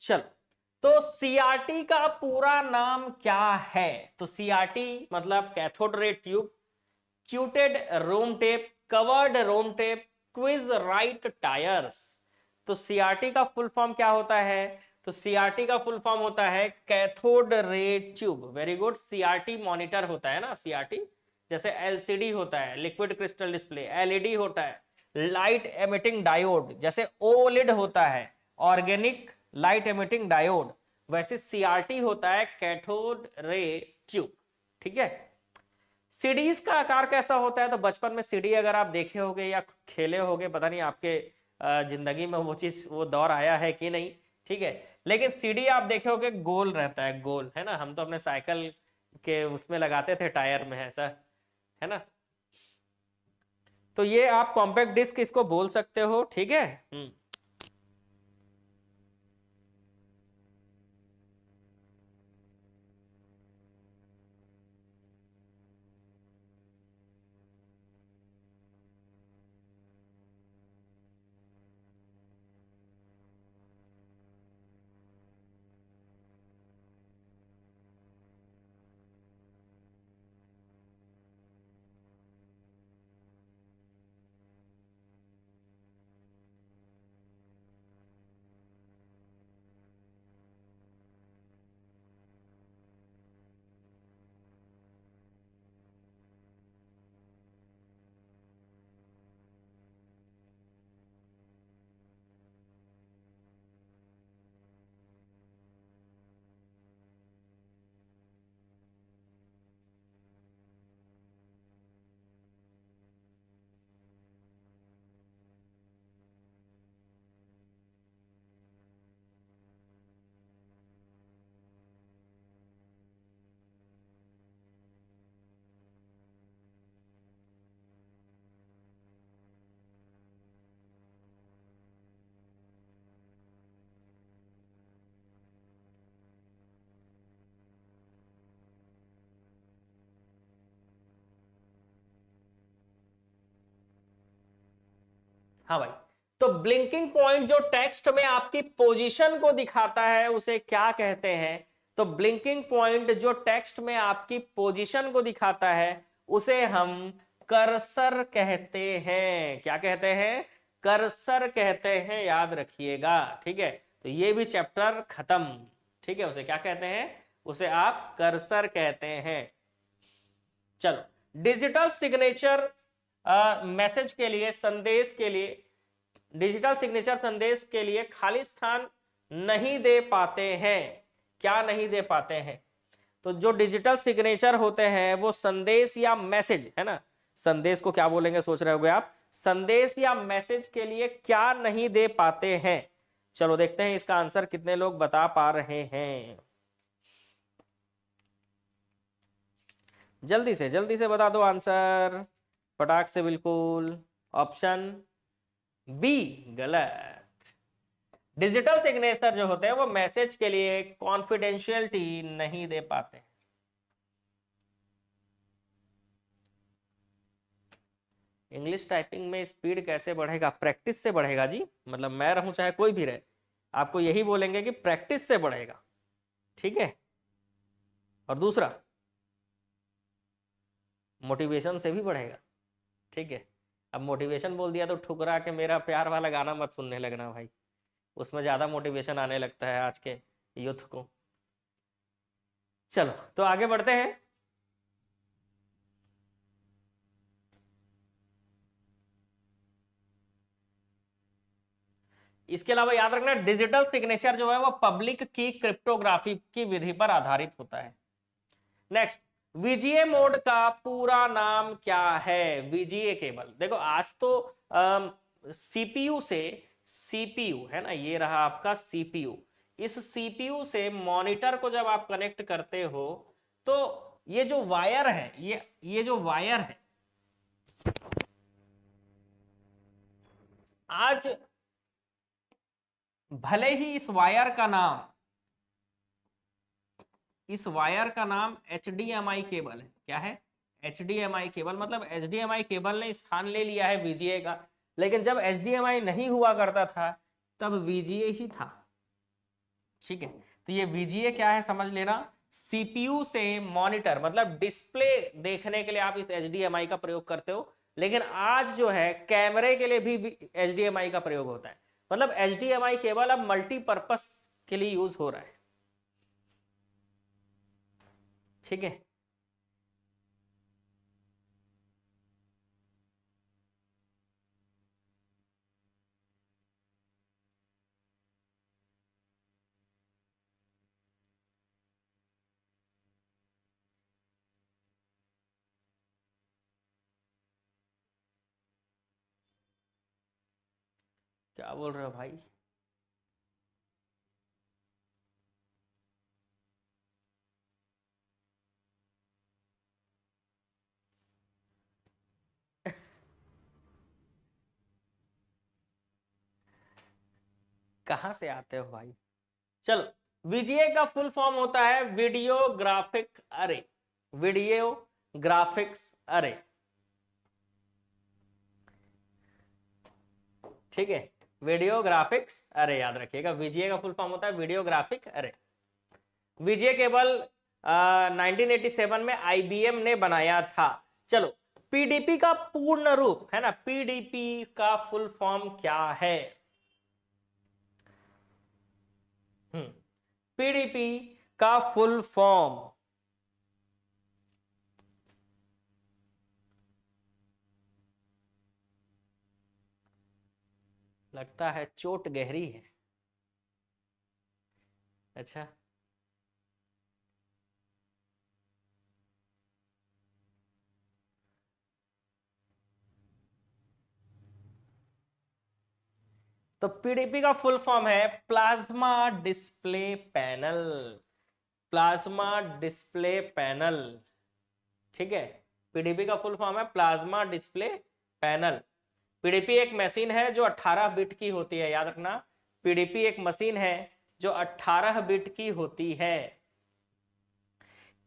चलो, तो सीआरटी का पूरा नाम क्या है? तो सीआरटी मतलब कैथोड रे ट्यूब, क्यूटेड रोम टेप, कवर्ड रोम टेप, क्विज राइट टायर्स। तो सीआरटी का फुल फॉर्म क्या होता है? तो सीआरटी का फुल फॉर्म होता है cathode ray tube. Very good, CRT monitor होता है ना, सीआरटी जैसे एलसीडी होता है, लिक्विड क्रिस्टल डिस्प्ले, एलईडी होता है, लाइट एमिटिंग डायोड जैसे ओलेड होता है, ऑर्गेनिक लाइट एमिटिंग डायोड, वैसे सीआरटी होता है कैथोड रे ट्यूब। ठीक है, सीडीज का आकार कैसा होता है? तो बचपन में सीडी अगर आप देखे होगे या खेले होगे, पता नहीं आपके जिंदगी में वो चीज, वो दौर आया है कि नहीं, ठीक है। लेकिन सीडी आप देखे होगे गोल रहता है, गोल, है ना। हम तो अपने साइकिल के उसमें लगाते थे, टायर में, ऐसा, है ना। तो ये आप कॉम्पैक्ट डिस्क इसको बोल सकते हो, ठीक है। हाँ भाई, तो ब्लिंकिंग पॉइंट जो टेक्स्ट में आपकी पोजीशन को दिखाता है उसे क्या कहते हैं? तो ब्लिंकिंग पॉइंट जो टेक्स्ट में आपकी पोजीशन को दिखाता है उसे हम कर्सर कहते हैं। क्या कहते हैं? कर्सर कहते हैं, याद रखिएगा, ठीक है। तो ये भी चैप्टर खत्म, ठीक है। उसे क्या कहते हैं? उसे आप कर्सर कहते हैं। चलो, डिजिटल सिग्नेचर मैसेज के लिए, संदेश के लिए, डिजिटल सिग्नेचर संदेश के लिए खाली स्थान नहीं दे पाते हैं। क्या नहीं दे पाते हैं? तो जो डिजिटल सिग्नेचर होते हैं वो संदेश या मैसेज, है ना, संदेश को क्या बोलेंगे सोच रहे होगे आप, संदेश या मैसेज के लिए क्या नहीं दे पाते हैं? चलो देखते हैं इसका आंसर कितने लोग बता पा रहे हैं। जल्दी से बता दो आंसर, फटाक से, बिल्कुल। ऑप्शन बी गलत। डिजिटल सिग्नेचर जो होते हैं वो मैसेज के लिए कॉन्फिडेंशियलिटी नहीं दे पाते। इंग्लिश टाइपिंग में स्पीड कैसे बढ़ेगा? प्रैक्टिस से बढ़ेगा जी। मतलब मैं रहूं चाहे कोई भी रहे, आपको यही बोलेंगे कि प्रैक्टिस से बढ़ेगा, ठीक है। और दूसरा, मोटिवेशन से भी बढ़ेगा, ठीक है। अब मोटिवेशन बोल दिया तो ठुकरा के मेरा प्यार वाला गाना मत सुनने लगना भाई, उसमें ज्यादा मोटिवेशन आने लगता है आज के यूथ को। चलो तो आगे बढ़ते हैं। इसके अलावा याद रखना, डिजिटल सिग्नेचर जो है वो पब्लिक की क्रिप्टोग्राफी की विधि पर आधारित होता है। नेक्स्ट, वीजीए मोड का पूरा नाम क्या है? वीजीए केबल, देखो आज तो सीपीयू से, सीपीयू है ना, ये रहा आपका सीपीयू। इस सीपीयू से मॉनिटर को जब आप कनेक्ट करते हो तो ये जो वायर है, ये जो वायर है, आज भले ही इस वायर का नाम HDMI केबल है। क्या है? HDMI केबल, मतलब HDMI केबल ने स्थान ले लिया है VGA का, लेकिन जब HDMI नहीं हुआ करता था तब VGA ही था, ठीक है। तो ये VGA क्या है समझ लेना, सीपीयू से मॉनिटर, मतलब डिस्प्ले देखने के लिए आप इस HDMI का प्रयोग करते हो, लेकिन आज जो है कैमरे के लिए भी HDMI का प्रयोग होता है। मतलब HDMI केबल अब मल्टीपर्पस के लिए यूज हो रहा है, ठीक है। क्या बोल रहे हो भाई? कहां से आते हो भाई? चलो, वीजीए का फुल फॉर्म होता है वीडियो ग्राफिक अरे। वीडियो ग्राफिक्स अरे, ठीक है। वीडियो ग्राफिक्स अरे याद रखिएगा, वीजीए का फुल फॉर्म होता है वीडियो ग्राफिक अरे। वीजीए केवल 1987 में आईबीएम ने बनाया था। चलो, पीडीपी का पूर्ण रूप है ना, पीडीपी का फुल फॉर्म क्या है? पीडीपी का फुल फॉर्म, लगता है चोट गहरी है। अच्छा, तो पीडीपी का फुल फॉर्म है plasma display panel. Plasma display panel, ठीक है। पीडीपी का फुल फॉर्म है प्लाज्मा डिस्प्ले पैनल। पीडीपी एक मशीन है जो 18 बिट की होती है, याद रखना। पीडीपी एक मशीन है जो 18 बिट की होती है।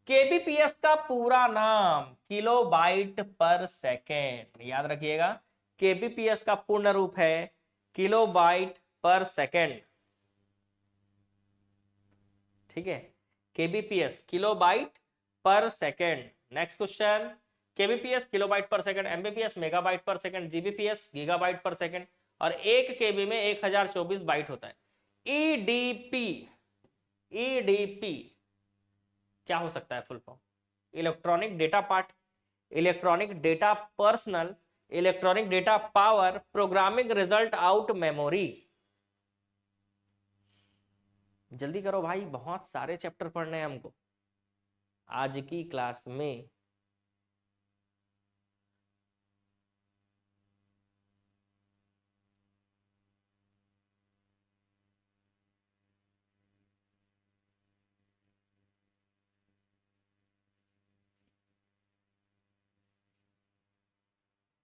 केबीपीएस का पूरा नाम किलोबाइट पर सेकेंड, याद रखिएगा। केबीपीएस का पूर्ण रूप है किलोबाइट पर सेकेंड, ठीक है। केबीपीएस किलोबाइट पर second. Next question, kbps kilobyte पर सेकेंड, एमबीपीएस मेगाबाइट पर सेकेंड, जीबीपीएस गीगाबाइट पर सेकेंड, और एक केबी में 1024 बाइट होता है। ईडीपी, ईडीपी क्या हो सकता है full form? Electronic data part, electronic data personal, electronic data power, programming result out memory. जल्दी करो भाई, बहुत सारे चैप्टर पढ़ने हैं हमको आज की क्लास में।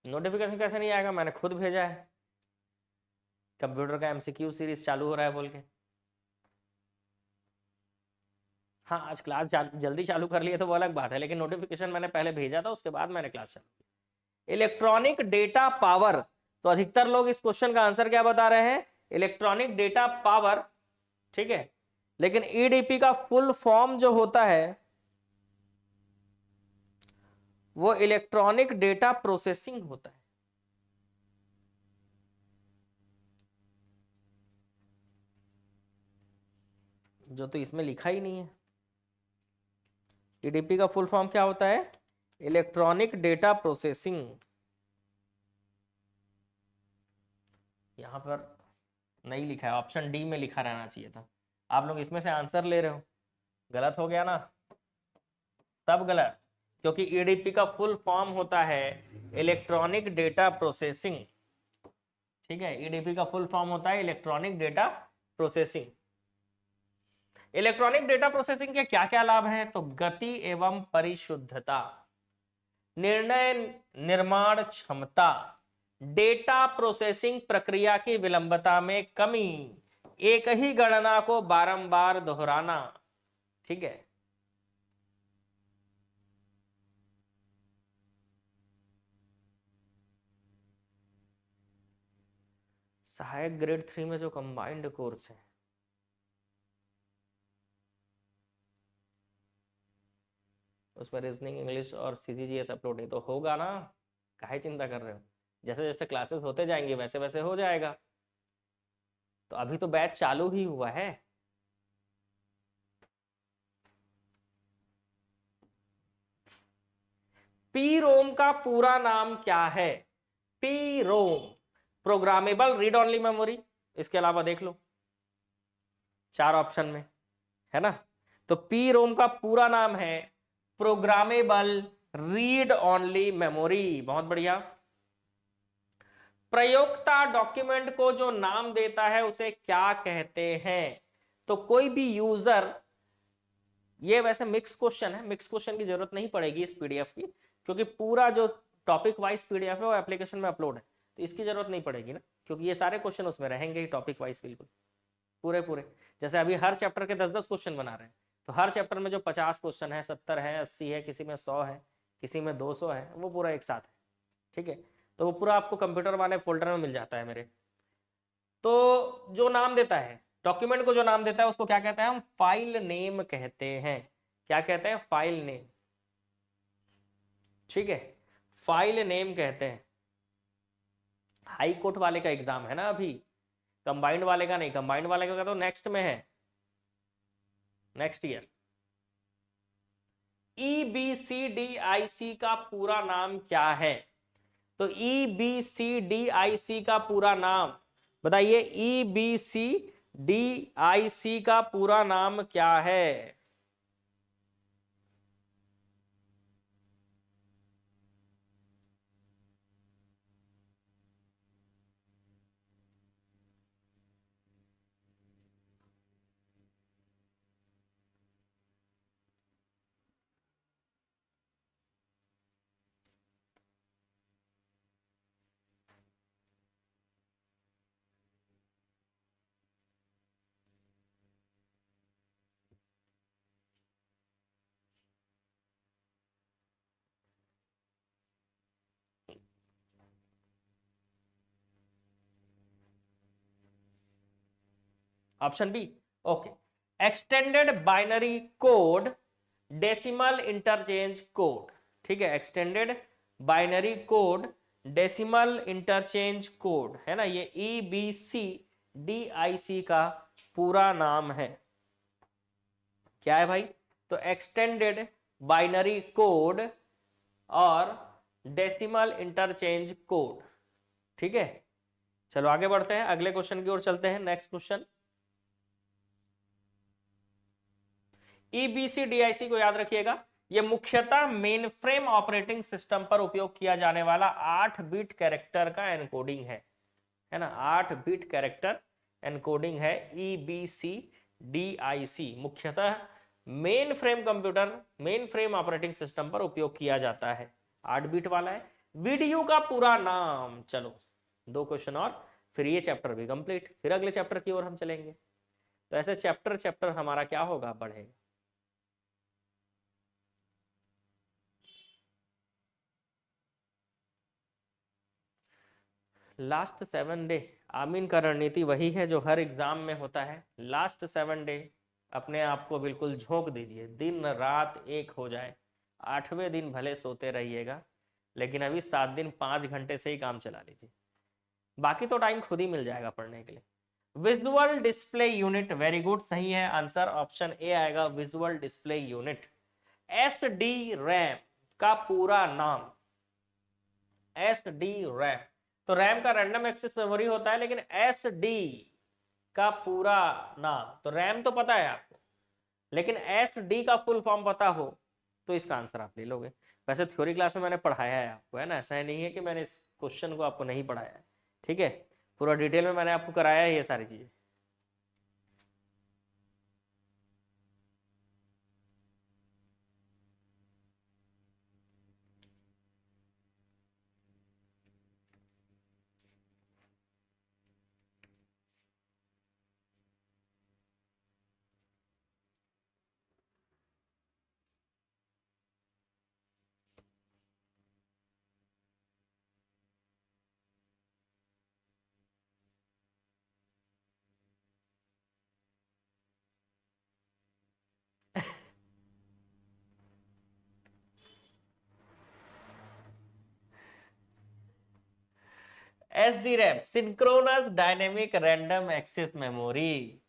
नोटिफिकेशन कैसे नहीं आएगा? मैंने खुद भेजा है, कंप्यूटर का एमसीक्यू सीरीज चालू हो रहा है बोल के। हाँ, आज क्लास जल्दी चालू कर लिए तो वो अलग बात है, लेकिन नोटिफिकेशन मैंने पहले भेजा था, उसके बाद मैंने क्लास चालू की। इलेक्ट्रॉनिक डेटा पावर, तो अधिकतर लोग इस क्वेश्चन का आंसर क्या बता रहे हैं? इलेक्ट्रॉनिक डेटा पावर, ठीक है। लेकिन ईडीपी का फुल फॉर्म जो होता है वो इलेक्ट्रॉनिक डेटा प्रोसेसिंग होता है। जो तो इसमें लिखा ही नहीं है। ईडीपी का फुल फॉर्म क्या होता है? Electronic data processing. यहां पर नहीं लिखा है, ऑप्शन डी में लिखा रहना चाहिए था। आप लोग इसमें से आंसर ले रहे हो, गलत हो गया ना, सब गलत। क्योंकि ईडीपी का फुल फॉर्म होता है इलेक्ट्रॉनिक डेटा प्रोसेसिंग, ठीक है। ईडीपी का फुल फॉर्म होता है electronic data processing. Electronic data processing के क्या क्या लाभ हैं? तो गति एवं परिशुद्धता, निर्णय निर्माण क्षमता, डेटा प्रोसेसिंग प्रक्रिया की विलंबता में कमी, एक ही गणना को बारंबार दोहराना, ठीक है। सहायक ग्रेड 3 में जो कंबाइंड कोर्स है उसमें रीजनिंग, इंग्लिश और सीजीजीएस अपलोड नहीं तो होगा ना, काहे चिंता कर रहे हो? जैसे जैसे क्लासेस होते जाएंगे वैसे वैसे हो जाएगा। तो अभी तो बैच चालू ही हुआ है। पी रोम का पूरा नाम क्या है? P ROM, programmable read only memory. इसके अलावा देख लो 4 ऑप्शन में, है ना। तो पी रोम का पूरा नाम है प्रोग्रामेबल रीड ओनली मेमोरी। बहुत बढ़िया। प्रयोक्ता डॉक्यूमेंट को जो नाम देता है उसे क्या कहते हैं? तो कोई भी यूजर, ये वैसे मिक्स क्वेश्चन है, मिक्स क्वेश्चन की जरूरत नहीं पड़ेगी इस पीडीएफ की, क्योंकि पूरा जो टॉपिक वाइज पीडीएफ है वो एप्लीकेशन में अपलोड है, तो इसकी जरूरत नहीं पड़ेगी ना, क्योंकि ये सारे क्वेश्चन उसमें रहेंगे ही टॉपिक वाइज बिल्कुल पूरे पूरे। जैसे अभी हर चैप्टर के 10-10 क्वेश्चन बना रहे हैं, तो हर चैप्टर में जो 50 क्वेश्चन है, 70 है, 80 है, किसी में 100 है, किसी में 200 है, वो पूरा एक साथ है। ठीक है, तो वो पूरा आपको कंप्यूटर वाले फोल्डर में मिल जाता है मेरे। तो जो नाम देता है डॉक्यूमेंट को, जो नाम देता है उसको क्या कहते हैं? हम फाइल नेम कहते हैं। क्या कहते हैं? File name. ठीक है, फाइल नेम कहते हैं। हाई कोर्ट वाले का एग्जाम है ना अभी, कंबाइंड वाले का नहीं, कंबाइंड वाले का तो नेक्स्ट में है, नेक्स्ट ईयर। EBCDIC का पूरा नाम क्या है? तो EBCDIC का पूरा नाम बताइए, EBCDIC का पूरा नाम क्या है? Option B, okay. Extended binary code decimal interchange code. ठीक है, extended binary code decimal interchange code है ना, ये EBCDIC का पूरा नाम है। क्या है भाई? तो एक्सटेंडेड बाइनरी कोड और डेसिमल इंटरचेंज कोड। ठीक है, चलो आगे बढ़ते हैं, अगले क्वेश्चन की ओर चलते हैं। नेक्स्ट क्वेश्चन, EBCDIC को याद रखिएगा, यह मुख्यतः मेन फ्रेम ऑपरेटिंग सिस्टम पर उपयोग किया जाने वाला 8 बिट कैरेक्टर का एनकोडिंग है ना, 8 बिट कैरेक्टर एनकोडिंग है EBCDIC, मुख्यतः main frame computer, main frame operating system पर उपयोग किया जाता है, 8 बिट वाला है। वीडियो का पूरा नाम, चलो 2 क्वेश्चन और फिर ये चैप्टर भी कंप्लीट, फिर अगले चैप्टर की ओर हम चलेंगे। तो ऐसे चैप्टर चैप्टर हमारा क्या होगा? बढ़ेगा। लास्ट 7 डे, आमीन का रणनीति वही है जो हर एग्जाम में होता है। लास्ट 7 डे अपने आप को बिल्कुल झोंक दीजिए, दिन रात एक हो जाए, 8वें दिन भले सोते रहिएगा, लेकिन अभी 7 दिन 5 घंटे से ही काम चला लीजिए, बाकी तो टाइम खुद ही मिल जाएगा पढ़ने के लिए। Visual display unit, very good, सही है आंसर, ऑप्शन ए आएगा, विजुअल डिस्प्ले यूनिट। SDRAM का पूरा नाम, SDRAM, तो रैम का रैंडम एक्सेस मेमोरी होता है, लेकिन SD का पूरा नाम, तो रैम तो पता है आपको, लेकिन SD का फुल फॉर्म पता हो तो इसका आंसर आप ले लोगे। वैसे थ्योरी क्लास में मैंने पढ़ाया है आपको, है ना, ऐसा नहीं है कि मैंने इस क्वेश्चन को आपको नहीं पढ़ाया है। ठीक है, पूरा डिटेल में मैंने आपको कराया है ये सारी चीजें। SDRAM, synchronous dynamic random access memory.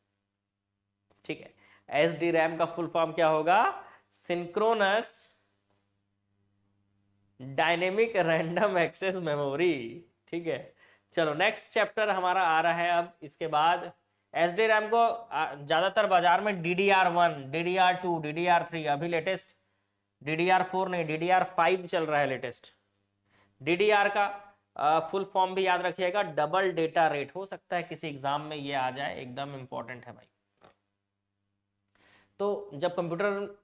ठीक है, SDRAM का फुल फॉर्म क्या होगा? Synchronous dynamic random access memory. ठीक है, चलो नेक्स्ट चैप्टर हमारा आ रहा है अब, इसके बाद SDRAM को ज्यादातर बाजार में DDR1, DDR2, DDR3, अभी लेटेस्ट DDR4 नहीं, DDR5 चल रहा है लेटेस्ट। DDR का फुल फॉर्म भी याद रखिएगा, डबल डेटा रेट। हो सकता है किसी एग्जाम में ये आ जाए, एकदम इंपॉर्टेंट है भाई। तो जब कंप्यूटर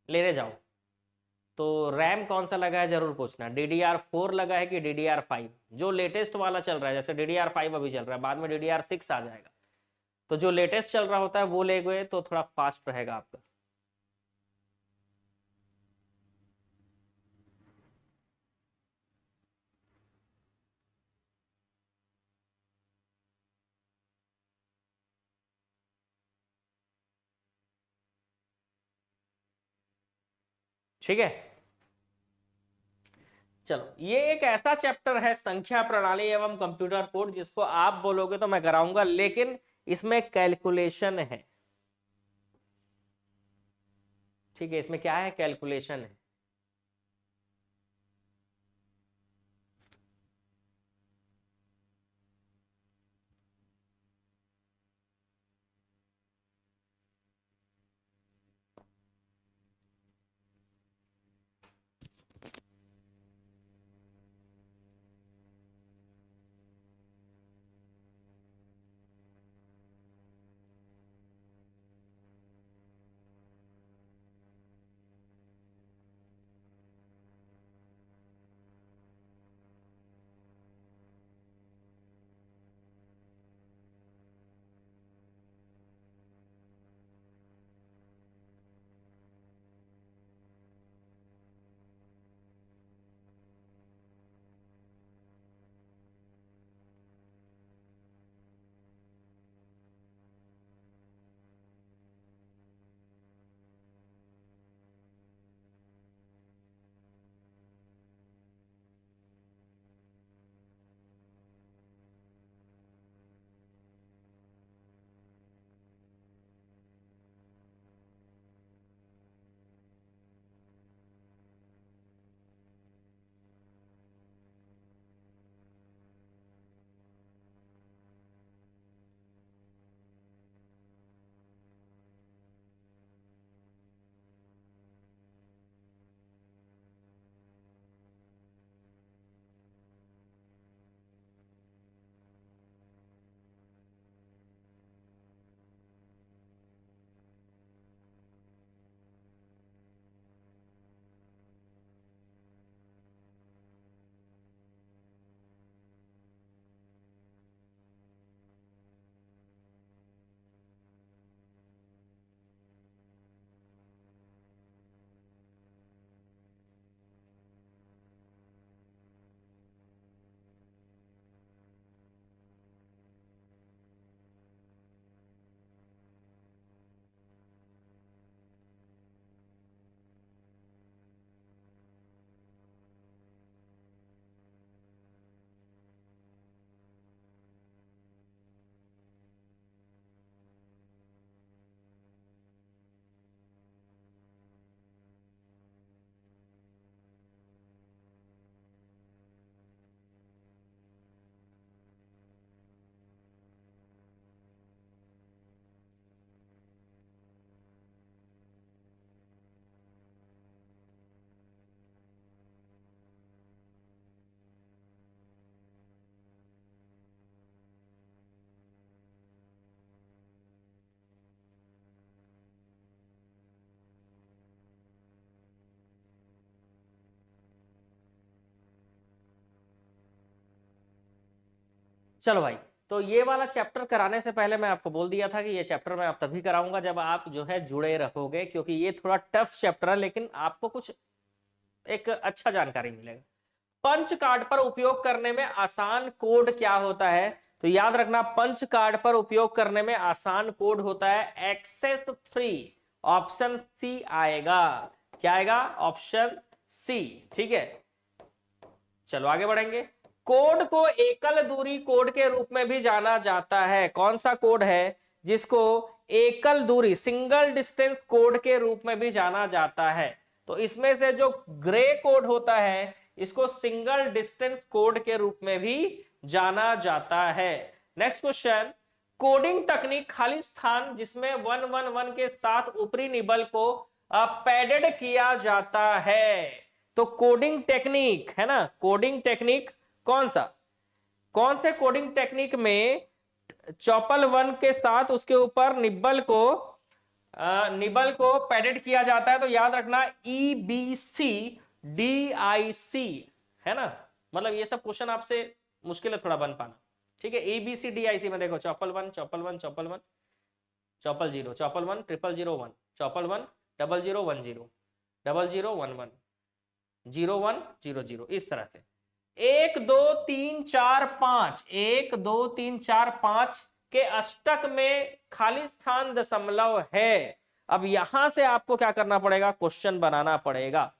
लेने जाओ तो रैम कौन सा लगा है जरूर पूछना, DDR4 लगा है कि DDR5, जो लेटेस्ट वाला चल रहा है। जैसे DDR5 अभी चल रहा है, बाद में DDR6 आ जाएगा, तो जो लेटेस्ट चल रहा होता है वो ले गए तो थोड़ा फास्ट रहेगा आपका। ठीक है, चलो ये एक ऐसा चैप्टर है संख्या प्रणाली एवं कंप्यूटर कोड, जिसको आप बोलोगे तो मैं कराऊंगा, लेकिन इसमें कैलकुलेशन है। ठीक है, इसमें क्या है, कैलकुलेशन है। चलो भाई, तो ये वाला चैप्टर कराने से पहले मैं आपको बोल दिया था कि ये चैप्टर मैं आप तभी कराऊंगा जब आप जो है जुड़े रहोगे, क्योंकि ये थोड़ा टफ चैप्टर है, लेकिन आपको कुछ एक अच्छा जानकारी मिलेगा। पंच कार्ड पर उपयोग करने में आसान कोड क्या होता है? तो याद रखना, पंच कार्ड पर उपयोग करने में आसान कोड होता है एक्सेस 3। ऑप्शन सी आएगा। क्या आएगा? Option C. ठीक है, चलो आगे बढ़ेंगे। कोड को एकल दूरी कोड के रूप में भी जाना जाता है। कौन सा कोड है जिसको एकल दूरी, सिंगल डिस्टेंस कोड के रूप में भी जाना जाता है? तो इसमें से जो ग्रे कोड होता है इसको सिंगल डिस्टेंस कोड के रूप में भी जाना जाता है। नेक्स्ट क्वेश्चन, कोडिंग तकनीक खाली स्थान जिसमें 111 के साथ ऊपरी निबल को पैडेड किया जाता है। तो कोडिंग टेक्निक है ना, कोडिंग टेक्निक कौन से कोडिंग टेक्निक में चौपल 1 के साथ उसके ऊपर निब्बल को पैडेड किया जाता है? तो याद रखना EBCDIC है ना, मतलब ये सब क्वेश्चन आपसे मुश्किल है थोड़ा बन पाना, ठीक है। EBCDIC में देखो चौपल 1 चौपल 1 चौपल 1 चौपल 0 चौपल 1 001 चौपल 1 00 10 00 11 01 00, इस तरह से 1 2 3 4 5 1 2 3 4 5 के अष्टक में खाली स्थान दशमलव है। अब यहां से आपको क्या करना पड़ेगा, क्वेश्चन बनाना पड़ेगा।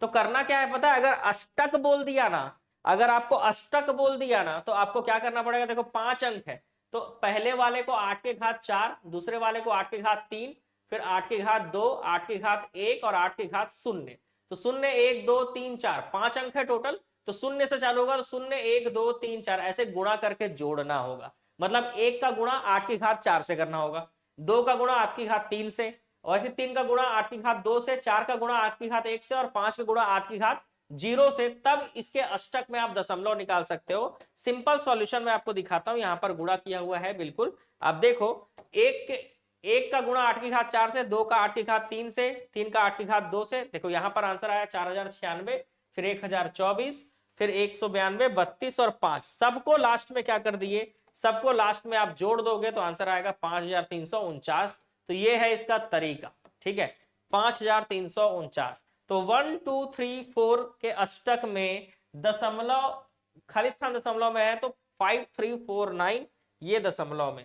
तो करना क्या है पता है, अगर अष्टक बोल दिया ना, अगर आपको अष्टक बोल दिया ना, तो आपको क्या करना पड़ेगा, देखो 5 अंक है, तो पहले वाले को 8 के घात 4, दूसरे वाले को 8 के घात 3, फिर 8 के घात 2, 8 के घात 1 और 8 के घात 0। तो 0 1 2 3 4 5 अंक है टोटल, तो 0 से चालू होगा, तो 0 1 2 3 4 ऐसे गुणा करके जोड़ना होगा। मतलब 1 का गुणा 8 की घात 4 से करना होगा, 2 का गुणा 8 की घात 3 से, और ऐसे 3 का गुणा 8 की घात 2 से, 4 का गुणा 8 की घात 1 से, और 5 का गुणा 8 की घात 0 से, तब इसके अष्टक में आप दशमलव निकाल सकते हो। सिंपल सॉल्यूशन में आपको दिखाता हूं, यहां पर गुणा किया हुआ है बिल्कुल। आप देखो, एक का गुणा 8 की घात 4 से, 2 का 8 की घात 3 से, 3 का 8 की घात 2 से, देखो यहां पर आंसर आया 4096, फिर 1024, फिर 192, 32 और 5, सबको लास्ट में क्या कर दिए, सबको लास्ट में आप जोड़ दोगे तो आंसर आएगा 5349। तो ये है इसका तरीका, ठीक है, 5349। तो 1 2 3 4 के अष्टक में दशमलव खाली स्थान दशमलव में है, तो 5349 ये दशमलव में।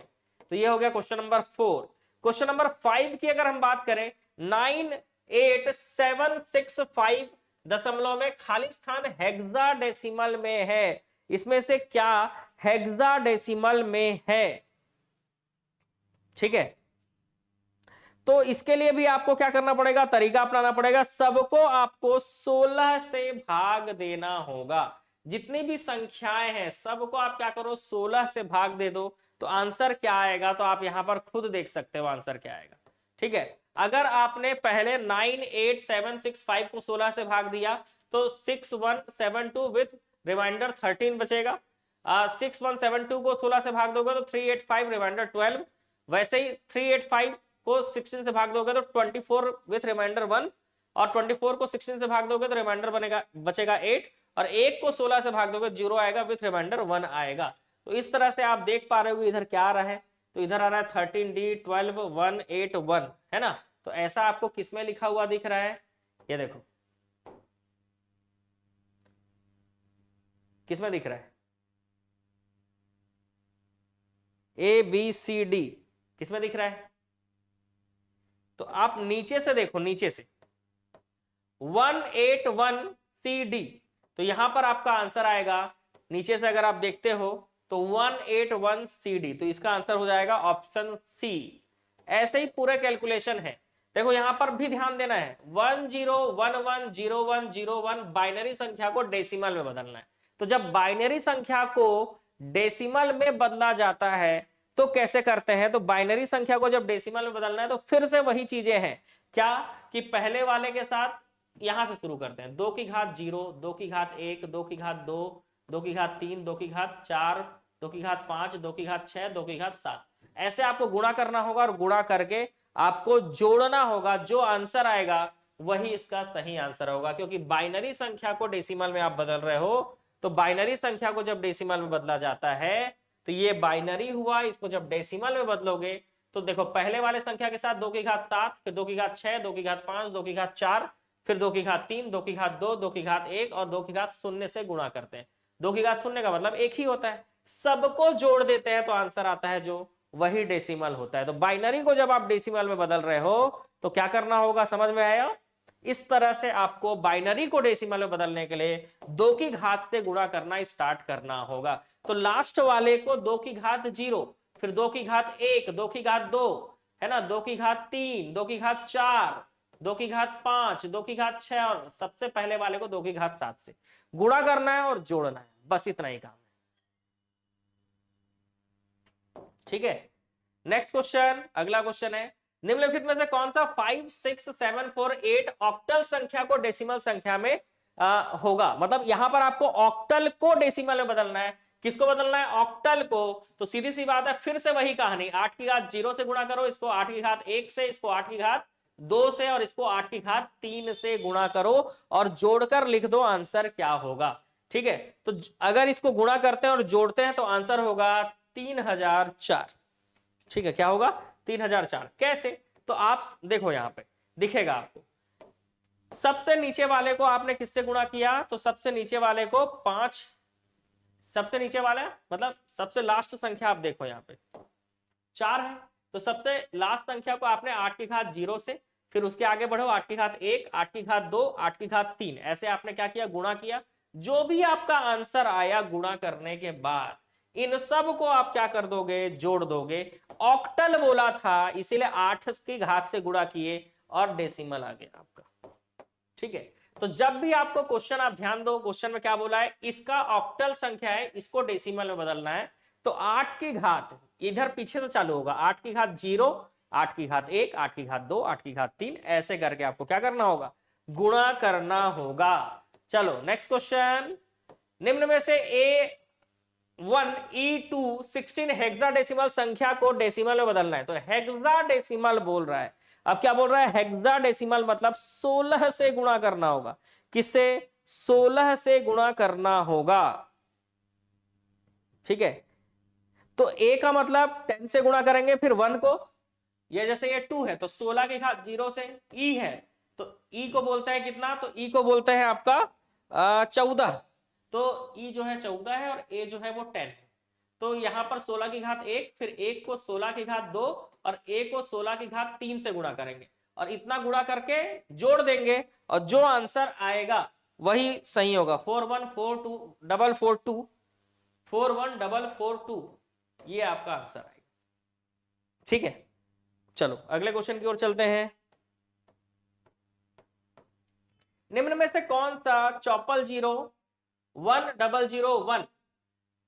तो ये हो गया क्वेश्चन नंबर 4। क्वेश्चन नंबर 5 की अगर हम बात करें, 98765 दशमलव में खाली स्थान हेक्साडेसिमल में है, इसमें से क्या हेक्साडेसिमल में है, ठीक है। तो इसके लिए भी आपको क्या करना पड़ेगा, तरीका अपनाना पड़ेगा, सबको आपको 16 से भाग देना होगा। जितनी भी संख्याएं हैं सबको आप क्या करो, 16 से भाग दे दो, तो आंसर क्या आएगा, तो आप यहां पर खुद देख सकते हो आंसर क्या आएगा, ठीक है। अगर आपने पहले 98765 को 16 से भाग दिया तो 6172 विथ रिमाइंडर 13 बचेगा। 6172 को 16 से भाग दोगे तो 385 रिमाइंडर 12, वैसे ही 385 को 16 से भाग दोगे तो 24 विथ रिमाइंडर 1, और 24 को 16 से भाग दोगे तो रिमाइंडर बचेगा 8, और 1 को 16 से भाग दोगे 0 आएगा विथ रिमाइंडर 1 आएगा। तो इस तरह से आप देख पा रहे हो इधर क्या आ रहा है, तो इधर आ रहा है 13D 12 1 8 1, है ना। तो ऐसा आपको किसमें लिखा हुआ दिख रहा है, ये देखो किसमें दिख रहा है, ABCD किसमें दिख रहा है। तो आप नीचे से देखो, नीचे से 181CD, तो यहां पर आपका आंसर आएगा, नीचे से अगर आप देखते हो तो 181CD, तो इसका आंसर हो जाएगा ऑप्शन सी। ऐसे ही पूरे कैलकुलेशन है, देखो यहां पर भी ध्यान देना है, 10110101 बाइनरी संख्या को डेसिमल में बदलना है। तो जब बाइनरी संख्या को डेसिमल में बदला जाता है तो कैसे करते हैं, तो बाइनरी संख्या को जब डेसिमल में बदलना है तो फिर से वही चीजें हैं, क्या कि पहले वाले के साथ यहां से शुरू करते हैं, 2 की घात 0, 2 की घात 1, 2 की घात 2, 2 की घात 3, 2 की घात 4, 2 की घात 5, 2 की घात 6, 2 की घात 7, ऐसे आपको गुणा करना होगा, और गुणा करके आपको जोड़ना होगा, जो आंसर आएगा वही इसका सही आंसर होगा। क्योंकि बाइनरी संख्या को डेसिमल में आप बदल रहे हो, तो बाइनरी संख्या को जब डेसिमल में बदला जाता है तो ये बाइनरी हुआ, इसको जब डेसिमल में बदलोगे तो देखो पहले वाले संख्या के साथ 2 की घात 7, फिर 2 की घात 6, 2 की घात 5, 2 की घात 4, फिर 2 की घात 3, 2 की घात 2, 2 की घात 1 और 2 की घात 0 से गुणा करते हैं। 2 की घात 0 का मतलब एक ही होता है, सबको जोड़ देते हैं तो आंसर आता है जो वही डेसिमल होता है। तो बाइनरी को जब आप डेसिमल में बदल रहे हो तो क्या करना होगा, समझ में आया। इस तरह से आपको बाइनरी को डेसिमल में बदलने के लिए 2 की घात से गुणा करना स्टार्ट करना होगा। तो लास्ट वाले को 2 की घात 0, फिर 2 की घात 1, 2 की घात 2, है ना, 2 की घात 3, 2 की घात 4, 2 की घात 5, 2 की घात 6, और सबसे पहले वाले को 2 की घात 7 से गुणा करना है और जोड़ना है, बस इतना ही काम है, ठीक है। नेक्स्ट क्वेश्चन, अगला क्वेश्चन है, निम्नलिखित में से कौन सा 5 6 7 4 8 ऑक्टल संख्या को डेसिमल संख्या में होगा, मतलब यहां पर आपको ऑक्टल को डेसिमल में बदलना है। किसको बदलना है? ऑक्टल को। तो सीधी सी बात है, फिर से वही कहानी, 8 की घात 0 से गुणा करो, इसको 8 की घात 1 से, इसको 8 की घात 2 से, और इसको 8 की घात 3 से गुणा करो और जोड़कर लिख दो आंसर क्या होगा। ठीक है, तो अगर इसको गुणा करते हैं और जोड़ते हैं तो आंसर होगा 3004। ठीक है, क्या होगा? 3004। कैसे? तो आप देखो यहां पे दिखेगा आपको, सबसे नीचे वाले को आपने किससे गुणा किया? तो सबसे नीचे वाले को 5, सबसे नीचे वाला मतलब सबसे लास्ट संख्या आप देखो यहां पे 4 है, तो सबसे लास्ट संख्या को आपने 8 की घात 0 से, फिर उसके आगे बढ़ो 8 की घात 1, 8 की घात 2, 8 की घात 3, ऐसे आपने क्या किया? गुणा किया। जो भी आपका आंसर आया गुणा करने के बाद, इन सब को आप क्या कर दोगे? जोड़ दोगे। ऑक्टल बोला था इसीलिए 8 की घात से गुणा किए और डेसिमल आ गया आपका। ठीक है, तो जब भी आपको क्वेश्चन, आप ध्यान दो क्वेश्चन में क्या बोला है, इसका ऑक्टल संख्या है, इसको डेसिमल में बदलना है। तो 8 की घात इधर पीछे से चालू होगा, 8 की घात 0, 8 की घात 1, 8 की घात 2, 8 की घात 3, ऐसे करके आपको क्या करना होगा? गुणा करना होगा। चलो नेक्स्ट क्वेश्चन, निम्न में से A1 E2 16 हेक्साडेसिमल संख्या को डेसिमल में बदलना है। तो हेक्साडेसिमल बोल रहा है, अब क्या बोल रहा है? हेक्साडेसिमल मतलब 16 से गुणा करना होगा। किससे? 16 से गुणा करना होगा। ठीक है, तो A का मतलब 10 से गुणा करेंगे, फिर 1 को, ये जैसे ये 2 है तो 16 की घात 0 से, E है तो E को बोलते हैं कितना? तो E को बोलते हैं आपका 14। तो E जो है 14 है और A जो है वो 10 है। तो यहां पर 16 की घात 1, फिर 1 को 16 की घात 2 और A को 16 की घात 3 से गुणा करेंगे और इतना गुणा करके जोड़ देंगे और जो आंसर आएगा वही सही होगा। 41442 41442 ये आपका आंसर आएगा। ठीक है, चलो अगले क्वेश्चन की ओर चलते हैं। निम्न में से कौन सा 4001001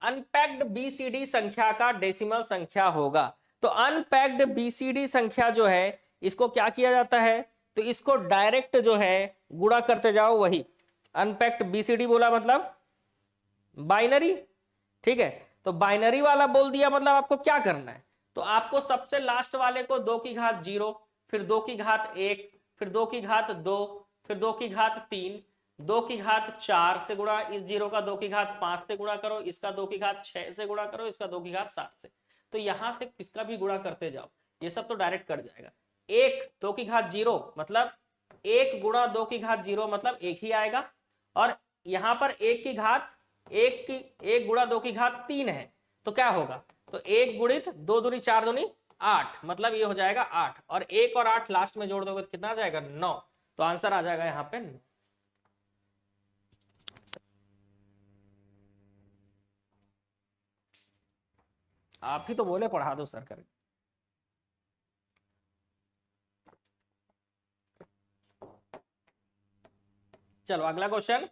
अनपैक्ड बीसीडी संख्या का डेसिमल संख्या होगा? तो अनपैक्ड बीसीडी संख्या जो है इसको क्या किया जाता है? तो इसको डायरेक्ट जो है गुणा करते जाओ, वही अनपैक्ड बीसीडी बोला मतलब बाइनरी। ठीक है, तो बाइनरी वाला बोल दिया मतलब आपको क्या करना है? तो आपको सबसे लास्ट वाले को 2 की घात 0, फिर 2 की घात 1, फिर 2 की घात 2, फिर 2 की घात 3, 2 की घात 4 से गुणा, इस 0 का 2 की घात 5 से गुणा करो, इसका 2 की घात 6 से गुणा करो, इसका 2 की घात 7 से। तो यहां से किसका भी गुणा करते जाओ, ये सब तो डायरेक्ट कट जाएगा। 1 2 की घात 0 मतलब 1 गुणा 2 की घात 0 मतलब 1 ही आएगा, और यहां पर 1 की घात 1 गुणा 2 की घात 3 है, तो क्या होगा? तो 1 गुणित 2 दूनी 4 दूनी 8, मतलब ये हो जाएगा 8, और 1 और 8 लास्ट में जोड़ दोगे तो कितना आ जाएगा? 9। तो आंसर आ जाएगा यहां पे 9। आप ही तो बोले पढ़ा दो सर करके। चलो अगला क्वेश्चन,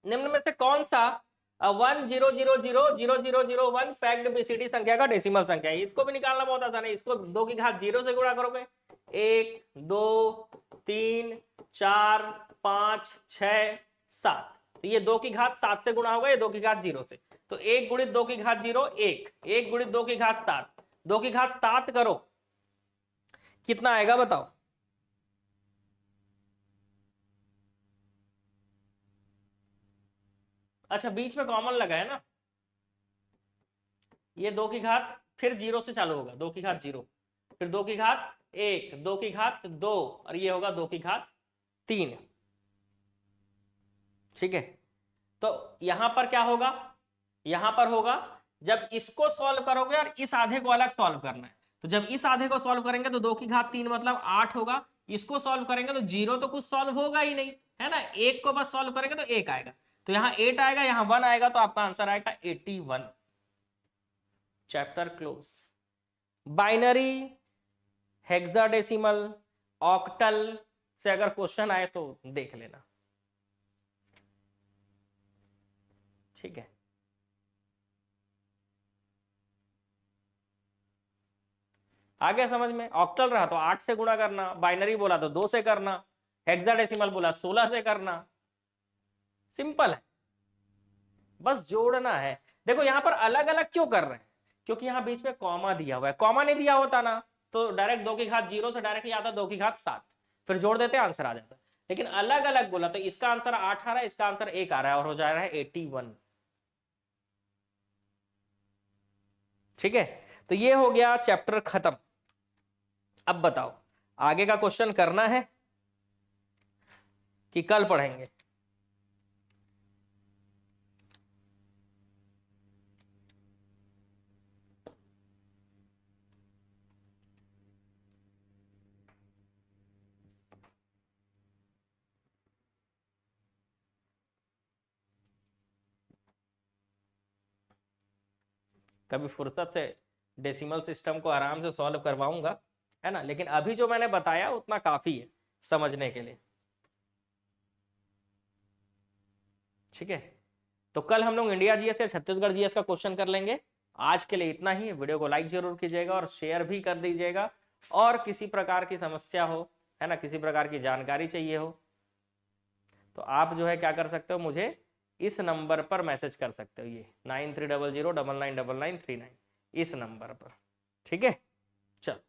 निम्न में से कौन सा 100000001 पैक्ड बीसीडी संख्या का डेसिमल संख्या है? इसको भी निकालना बहुत आसान है। इसको 2 की घात 0 से गुणा करोगे, 1 2 3 4 5 6 7, तो ये 2 की घात 7 से गुणा होगा, ये 2 की घात 0 से। तो 1 गुणित 2 की घात 0 1, 1 गुणित 2 की घात 7, 2 की घात 7 करो, कितना आएगा बताओ? अच्छा बीच में कॉमन लगा है ना, ये 2 की घात फिर 0 से चालू होगा, 2 की घात 0, फिर 2 की घात 1, 2 की घात 2, और ये होगा 2 की घात 3। ठीक है, तो यहां पर क्या होगा? यहां पर होगा जब इसको सॉल्व करोगे और इस आधे को अलग सॉल्व करना है, तो जब इस आधे को सॉल्व करेंगे तो 2 की घात 3 मतलब 8 होगा, इसको सॉल्व करेंगे तो 0 तो कुछ सॉल्व होगा ही नहीं, है ना, 1 को बस सॉल्व करेंगे तो 1 आएगा, तो यहां 8 आएगा, यहां 1 आएगा, तो आपका आंसर आएगा 81। Chapter close. Binary, hexadecimal, octal से अगर क्वेश्चन आए तो देख लेना। ठीक है, आगे समझ में? ऑक्टल रहा तो 8 से गुणा करना, बाइनरी बोला तो 2 से करना, हेक्साडेसिमल बोला 16 से करना। सिंपल है, बस जोड़ना है। देखो यहां पर अलग अलग क्यों कर रहे हैं, क्योंकि यहां बीच में कॉमा दिया हुआ है, कॉमा नहीं दिया होता ना तो डायरेक्ट 2 की घात 0 से डायरेक्ट आता 2 की घात 7, फिर जोड़ देते आंसर आ जाता। लेकिन अलग अलग बोला तो इसका आंसर 8 आ रहा है, इसका आंसर 1 आ रहा है और हो जा रहा है 81। ठीक है, तो ये हो गया चैप्टर खत्म। अब बताओ आगे का क्वेश्चन करना है कि कल पढ़ेंगे? कभी फुर्सत से डेसिमल सिस्टम को आराम से सॉल्व करवाऊंगा, है ना, लेकिन अभी जो मैंने बताया उतना काफी है समझने के लिए। ठीक है, तो कल हम लोग इंडिया जीएस या छत्तीसगढ़ जीएस का क्वेश्चन कर लेंगे। आज के लिए इतना ही। वीडियो को लाइक जरूर कीजिएगा और शेयर भी कर दीजिएगा, और किसी प्रकार की समस्या हो, है ना, किसी प्रकार की जानकारी चाहिए हो तो आप जो है क्या कर सकते हो, मुझे इस नंबर पर मैसेज कर सकते हो, ये 9300999939 इस नंबर पर। ठीक है, चल।